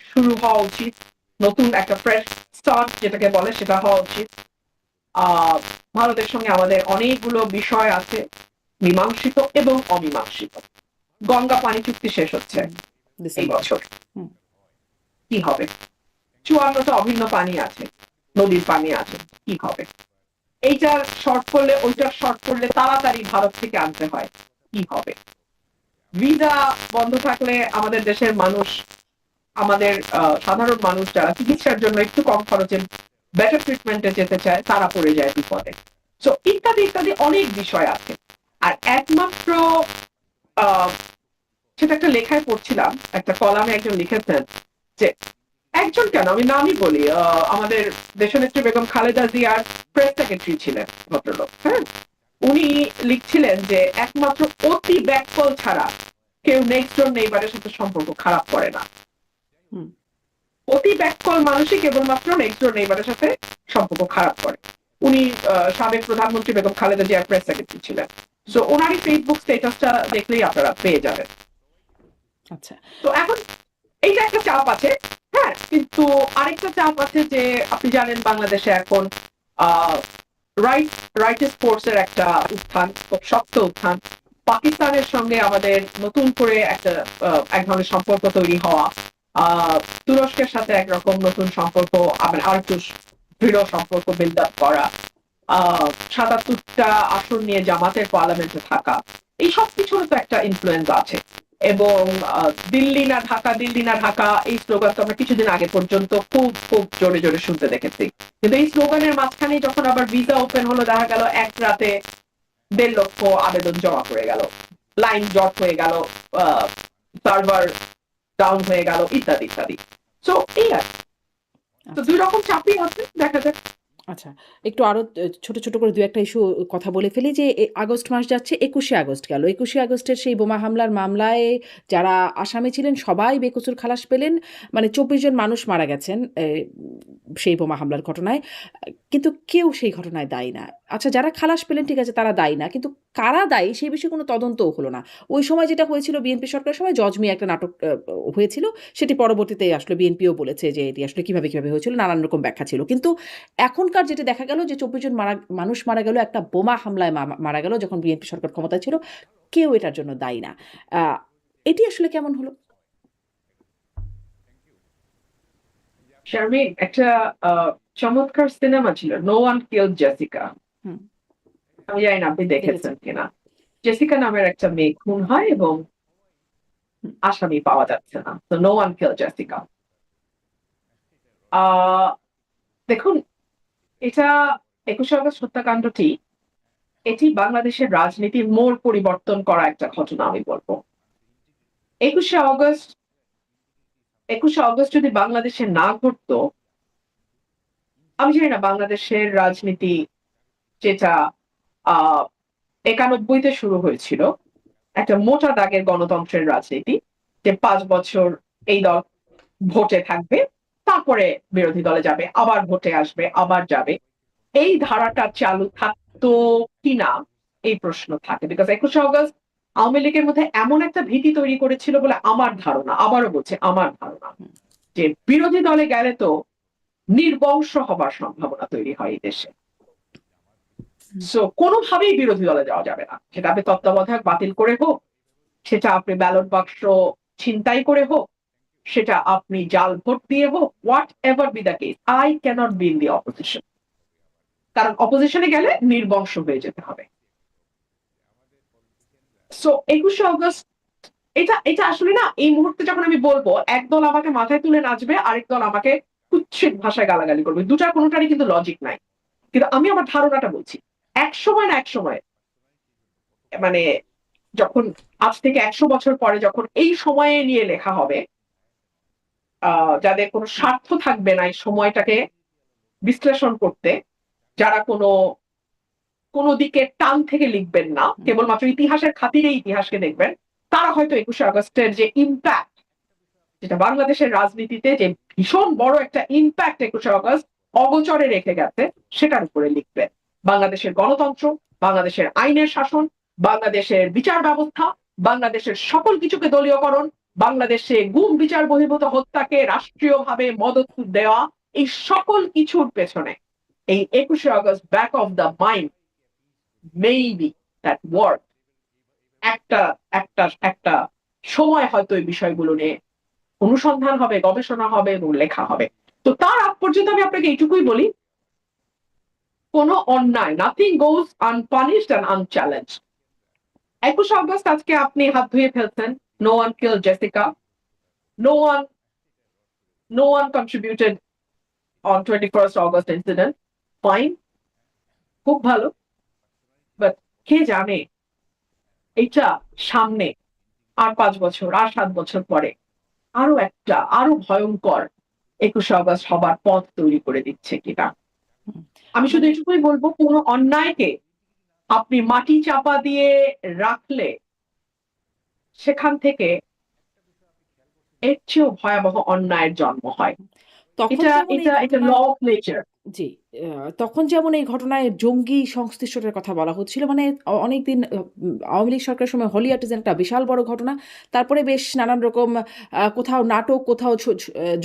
শুরু হওয়া উচিত, নতুন একটা ফ্রেশ স্টার্ট যেটাকে বলে সেটা হওয়া উচিত। ভারতের সঙ্গে আমাদের অনেকগুলো বিষয় আছে, মীমাংসিত এবং অমীমাংসিত। গঙ্গা পানি চুক্তি শেষ হচ্ছে এই বছর, কি হবে? 54টা অভিন্ন পানি আছে, নদীর পানি আছে, কি হবে? এইটার শর্ট করলে ওইটার শর্ট করলে তাড়াতাড়ি ভারত থেকে আনতে হয়, কি হবে? ভিসা বন্ধ থাকলে আমাদের দেশের মানুষ, আমাদের সাধারণ মানুষ যারা চিকিৎসার জন্য একটু কম খরচে বেটার ট্রিটমেন্টে যেতে চায় তারা পড়ে যায় বিপদে। তো ইত্যাদি ইত্যাদি অনেক বিষয় আছে। আর একমাত্র সেটা একটা লেখায় পড়ছিলাম, একটা কলামে একজন লিখেছেন যে একজন কেন, আমি নামই বলি, আমাদের দেশনেত্রী বেগম খালেদা জিয়ার প্রেস সেক্রেটারি ছিলেন ভদ্রলোক, হ্যাঁ। উনি লিখছিলেন যে একমাত্র অতি ব্যাককল ছাড়া কেউ নেক্সট ডোর নেইবারের সাথে সম্পর্ক খারাপ করে না। অতি ব্যাককল মানুষই কেবলমাত্র নেক্সট ডোর নেইবারের সাথে সম্পর্ক খারাপ করে। উনি সাবেক প্রধানমন্ত্রী বেগম খালেদা জিয়ার প্রেস সেক্রেটারি ছিলেন। সো ওনারই ফেসবুক স্ট্যাটাসটা দেখলেই আপনারা পেয়ে যাবেন। আচ্ছা, তো এখন এইটা একটা চাপ আছে, হ্যাঁ, কিন্তু আরেকটা চাপ আছে যে আপনি জানেন বাংলাদেশে এখন রাইট স্পোর্টস এর একটা উত্থান, খুব শক্ত উত্থান। পাকিস্তানের সঙ্গে আমাদের নতুন করে একটা এক ধরনের সম্পর্ক তৈরি হওয়া, তুরস্কের সাথে একরকম নতুন সম্পর্ক, আর একটু দৃঢ় সম্পর্ক বিল্ড আপ করা, ৭৭টা আসন নিয়ে জামাতের পার্লামেন্টে থাকা, এই সব কিছুর তো একটা ইনফ্লুয়েন্স আছে। এবং দিল্লি না ঢাকা, দিল্লি না ঢাকা, এই স্লোগান তো আমরা কিছুদিন আগে পর্যন্ত খুব খুব জোরে জোরে শুনতে দেখেছি। কিন্তু এই স্লোগানের মাঝখানে যখন আবার ভিসা ওপেন হলো, দেখা গেল এক রাতে ১.৫ লক্ষ আবেদন জমা পড়ে গেল, লাইন জট হয়ে গেল, সার্ভার ডাউন হয়ে গেল, ইত্যাদি ইত্যাদি। সো এই আর তো দুই রকম চাপই আছে, দেখা যাক। আচ্ছা, একটু আরো ছোট ছোট করে দু একটা ইস্যু কথা বলে ফেলি যে আগস্ট মাস যাচ্ছে, ২১শে আগস্ট গেল। ২১শে আগস্টের সেই বোমা হামলার মামলায় যারা আসামি ছিলেন সবাই বেকসুর খালাস পেলেন। মানে ২৪ জন মানুষ মারা গেছেন সেই বোমা হামলার ঘটনায়, কিন্তু কেউ সেই ঘটনায় দায়ী না। আচ্ছা, যারা খালাস পেলেন ঠিক আছে, তারা দায়ী না, কিন্তু কারা দায়ী সেই বিষয়ে কোনো তদন্তও হলো না। ওই সময় যেটা হয়েছিল, বিএনপি সরকারের সময় জজ মিয়া একটা নাটক হয়েছিল, সেটি পরবর্তীতে আসলে বিএনপিও বলেছে যে এটি আসলে কিভাবে কিভাবে হয়েছিল, নানান রকম ব্যাখ্যা ছিল। কিন্তু এখনকার যেটা দেখা গেল যে ২৪ জন মানুষ মারা গেল একটা বোমা হামলায়, মারা গেল যখন বিএনপি সরকার ক্ষমতায় ছিল, কেউ এটার জন্য দায়ী না। এটি আসলে কেমন হলো? শারমিন, একটা চমৎকার সিনেমা ছিল নো ওয়ান কিলড জেসিকা। হুম, আমি জানি না আপনি দেখেছি। দেখেছেন কিনা। জেসিকা নামের একটা মেয়ে খুন হয় এবং হুম, আসামি পাওয়া যাচ্ছে না। তো নো ওয়ান কিলড জেসিকা। আহ দেখুন, এটা ২১শে আগস্ট হত্যাকাণ্ডটি, এটি বাংলাদেশের রাজনীতির মোড় পরিবর্তন করা একটা ঘটনা আমি বলবো। ২১শে আগস্ট ২১শে আগস্ট যদি বাংলাদেশে না ঘটতো, আমি জানি না বাংলাদেশের রাজনীতি, যেটা ৯১-তে শুরু হয়েছিল, একটা মোটা দাগের গণতন্ত্রের রাজনীতি, যে ৫ বছর এই দল ভোটে থাকবে, তারপরে বিরোধী দলে যাবে, আবার ভোটে আসবে, আবার যাবে, এই ধারাটা চালু থাকতো কিনা এই প্রশ্ন থাকে। বিকজ ২১শে আগস্ট আওয়ামী লীগের মধ্যে এমন একটা ভীতি তৈরি করেছিল বলে আমার ধারণা, আবারও বলছে আমার ধারণা, যে বিরোধী দলে গেলে তো নির্বংশ হবার সম্ভাবনা তৈরি হয় এই দেশে। সো কোনোভাবেই বিরোধী দলে যাওয়া যাবে না, সেটা আপনি তত্ত্বাবধায়ক বাতিল করে হোক, সেটা আপনি ব্যালট বাক্স ছিনতাই করে হোক, সেটা আপনি জাল ভোট দিয়ে হোক, whatever be the case, I cannot be in the opposition. কারণ অপোজিশনে গেলে নির্বংশ হয়ে যেতে হবে। সো ২১শে আগস্ট, এটা এটা আসলে না, এই মুহূর্তে যখন আমি বলবো, একদল আমাকে মাথায় তুলে নাচবে, আরেক দল আমাকে কুৎসিত ভাষায় গালাগালি করবে, দুটার কোনোটারই কিন্তু লজিক নাই। কিন্তু আমি আমার ধারণাটা বলছি, এক সময় না এক সময়, মানে যখন আজ থেকে ১০০ বছর পরে যখন এই সময়ে নিয়ে লেখা হবে, যাদের কোনো স্বার্থ থাকবে না এই সময়টাকে বিশ্লেষণ করতে, যারা কোনো দিকে টান থেকে লিখবেন না, কেবলমাত্র ইতিহাসের খাতিরে ইতিহাসকে দেখবেন, তারা হয়তো ২১শে আগস্টের যে ইম্প্যাক্ট, যেটা বাংলাদেশের রাজনীতিতে যে ভীষণ বড় একটা ইম্প্যাক্ট ২১শে আগস্ট অগোচরে রেখে গেছে, সেটার উপরে লিখবেন। বাংলাদেশের গণতন্ত্র, বাংলাদেশের আইনের শাসন, বাংলাদেশের বিচার ব্যবস্থা, বাংলাদেশের সকল কিছুকে দলীয়করণ, বাংলাদেশে গুম বিচার বহির্ভূত হত্যাকে রাষ্ট্রীয়ভাবে মদত দেওয়া, এই সকল কিছুর পেছনে এই ২১শে August back of the mind, maybe that word, একটা একটা একটা সময় হয়তো এই বিষয়গুলো নিয়ে অনুসন্ধান হবে, গবেষণা হবে এবং লেখা হবে। তো তার আগ পর্যন্ত আমি আপনাকে এইটুকুই বলি, কোনো অন্যায়, nothing goes unpunished and unchallenged. 21 August আজকে আপনি হাত ধুয়ে ফেলছেন, no one kill Jessica, no one no one contributed on 21st August incident, fine, খুব ভালো। বাট কে জানে এটা সামনে আর 5 বছর আর 7 বছর পরে আরো একটা আরো ভয়ঙ্কর 21 অগস্ট হবার পথ তৈরি করে দিচ্ছে কিনা। হুম। আমি শুধু মানে এটুকুই বলবো, কোনো অন্যায়কে আপনি মাটি চাপা দিয়ে রাখলে সেখান থেকে এর চেয়েও ভয়াবহ অন্যায়ের জন্ম হয়। তখন এটা যেমন এই এটা এটা ল ঘটনায় অফ নেচার। জি, তখন যেমন এই ঘটনায় জঙ্গি সংশ্লিষ্টতার কথা বলা হচ্ছিল। মানে অনেকদিন আওয়ামী লীগ সরকারের সময় হলি আর্টিজান একটা বিশাল বড় ঘটনা। তারপরে বেশ নানান রকম কোথাও নাটক, কোথাও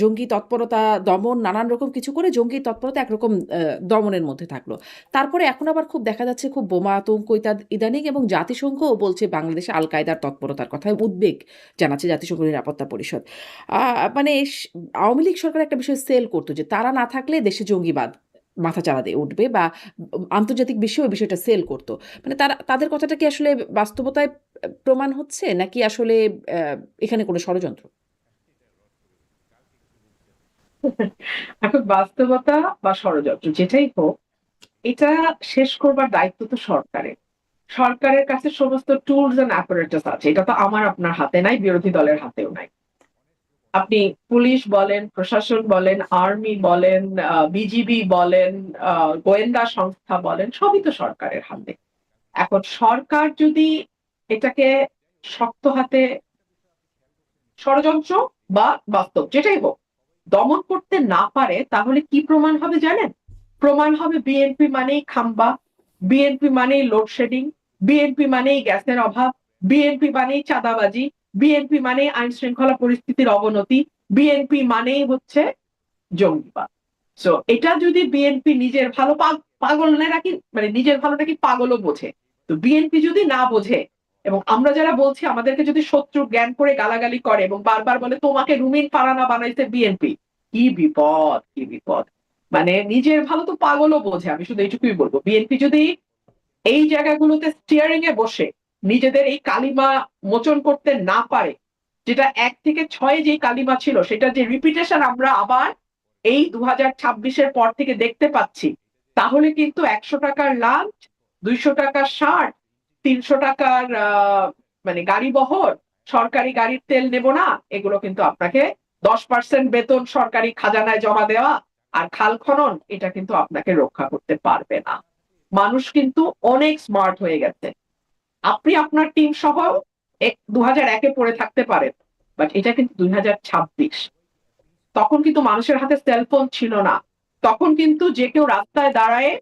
জঙ্গি তৎপরতা দমন, নানান রকম কিছু করে জঙ্গি তৎপরতা একরকম দমনের মধ্যে থাকলো। তারপরে এখন আবার খুব দেখা যাচ্ছে খুব বোমা আতঙ্ক ইদানিং, এবং জাতিসংঘও বলছে বাংলাদেশে আল কায়দার তৎপরতার কথায় উদ্বেগ জানাচ্ছে জাতিসংঘ নিরাপত্তা পরিষদ। মানে আওয়ামী লীগ সরকার একটা বিষয় সেল করতো যে তারা না থাকলে দেশে জঙ্গিবাদ মাথাচাড়া দিয়ে উঠবে, বা আন্তর্জাতিক বিশ্বে ওই বিষয়টা সেল করতো। মানে তাদের কথাটা কি আসলে বাস্তবতায় প্রমাণ হচ্ছে, নাকি আসলে এখানে কোনো ষড়যন্ত্র? এখন বাস্তবতা বা ষড়যন্ত্র যেটাই হোক, এটা শেষ করবার দায়িত্ব তো সরকারের। সরকারের কাছে সমস্ত টুলস এন্ড অ্যাপারেটাস আছে, এটা তো আমার আপনার হাতে নাই, বিরোধী দলের হাতেও নাই। আপনি পুলিশ বলেন, প্রশাসন বলেন, আর্মি বলেন, বিজিবি বলেন, গোয়েন্দা সংস্থা বলেন, সবই তো সরকারের হাতে। এখন সরকার যদি এটাকে শক্ত হাতে, ষড়যন্ত্র বা বাস্তব যেটাই হোক, দমন করতে না পারে, তাহলে কি প্রমাণ হবে জানেন? প্রমাণ হবে বিএনপি মানেই খাম্বা, বিএনপি মানেই লোডশেডিং, বিএনপি মানেই গ্যাসের অভাব, বিএনপি মানেই চাঁদাবাজি, বিএনপি মানেই আইন শৃঙ্খলা পরিস্থিতির অবনতি, বিএনপি মানেই হচ্ছে জঙ্গিবাদ। সো এটা যদি বিএনপি নিজের ভালো, পাগল নাকি, মানে নিজের ভালো নাকি পাগলও বোঝে, তো বিএনপি যদি না বোঝে এবং আমরা যারা বলছি আমাদেরকে যদি শত্রু জ্ঞান করে গালাগালি করে এবং বারবার বলে তোমাকে রুমিন ফারানা বানাইছে বিএনপি, কি বিপদ, কি বিপদ। মানে নিজের ভালো তো পাগলও বোঝে। আমি শুধু এইটুকুই বলবো, বিএনপি যদি এই জায়গাগুলোতে স্টিয়ারিং এ বসে নিজেদের এই কালিমা মোচন করতে না পারে, যেটা 1 থেকে 6 যে কালিমা ছিল সেটা যে রিপিটেশন আমরা আবার এই 2026-এর পর থেকে দেখতে পাচ্ছি, তাহলে কিন্তু 100 টাকার লাঞ্চ, 200 টাকার শার্ট, 300 টাকার মানে গাড়ি বহর, সরকারি গাড়ির তেল নেব না, এগুলো কিন্তু আপনাকে 10% বেতন সরকারি খাজানায় জমা দেওয়া আর খাল খনন, এটা কিন্তু আপনাকে রক্ষা করতে পারবে না। মানুষ কিন্তু অনেক স্মার্ট হয়ে গেছে। আপনি আপনার টিম সহ 2001-এ পড়ে থাকতে পারেন, বাট এটা কিন্তু 2026। তখন কিন্তু মানুষের হাতে সেলফোন ছিল না। তখন কিন্তু যে কেউ রাস্তায় দাঁড়ায়,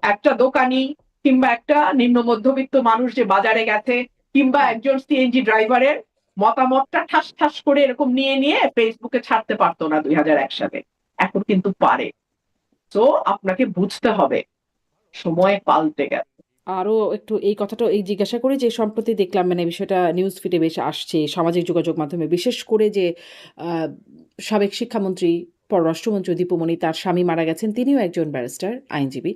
একটা দোকানি কিংবা একটা নিম্ন মধ্যবিত্ত মানুষ যে বাজারে গেছে, কিংবা হুম। একজন সিএনজি ড্রাইভারের মতামতটা ঠাস ঠাস করে এরকম নিয়ে নিয়ে ফেসবুকে ছাড়তে পারতো না 2001 সালে। এখন কিন্তু পারে। তো আপনাকে বুঝতে হবে সময় পাল্টে গেছে। আরো একটু এই কথাটা এই জিজ্ঞাসা করি যে সম্প্রতি দেখলাম মানে বিষয়টা নিউজ ফিডে বেশ আসছে সামাজিক যোগাযোগ মাধ্যমে, বিশেষ করে যে আহ, সাবেক শিক্ষামন্ত্রী পররাষ্ট্রমন্ত্রী দীপুমণি, তার স্বামী মারা গেছেন, তিনিও একজন ব্যারিস্টার আইনজীবী।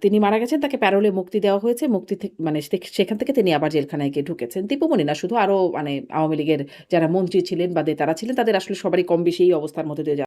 তিনি মারা গেছেন, তাকে প্যারোলে মুক্তি দেওয়া হয়েছে, মুক্তি থেকে মানে সেখান থেকে তিনি আবার জেলখানায় গিয়ে ঢুকেছেন। দীপুমণি না, শুধু আরো মানে আওয়ামী লীগের যারা মন্ত্রী ছিলেন বা তারা ছিলেন, তাদের আসলে সবারই কম বেশি এই অবস্থার মধ্যে দিয়ে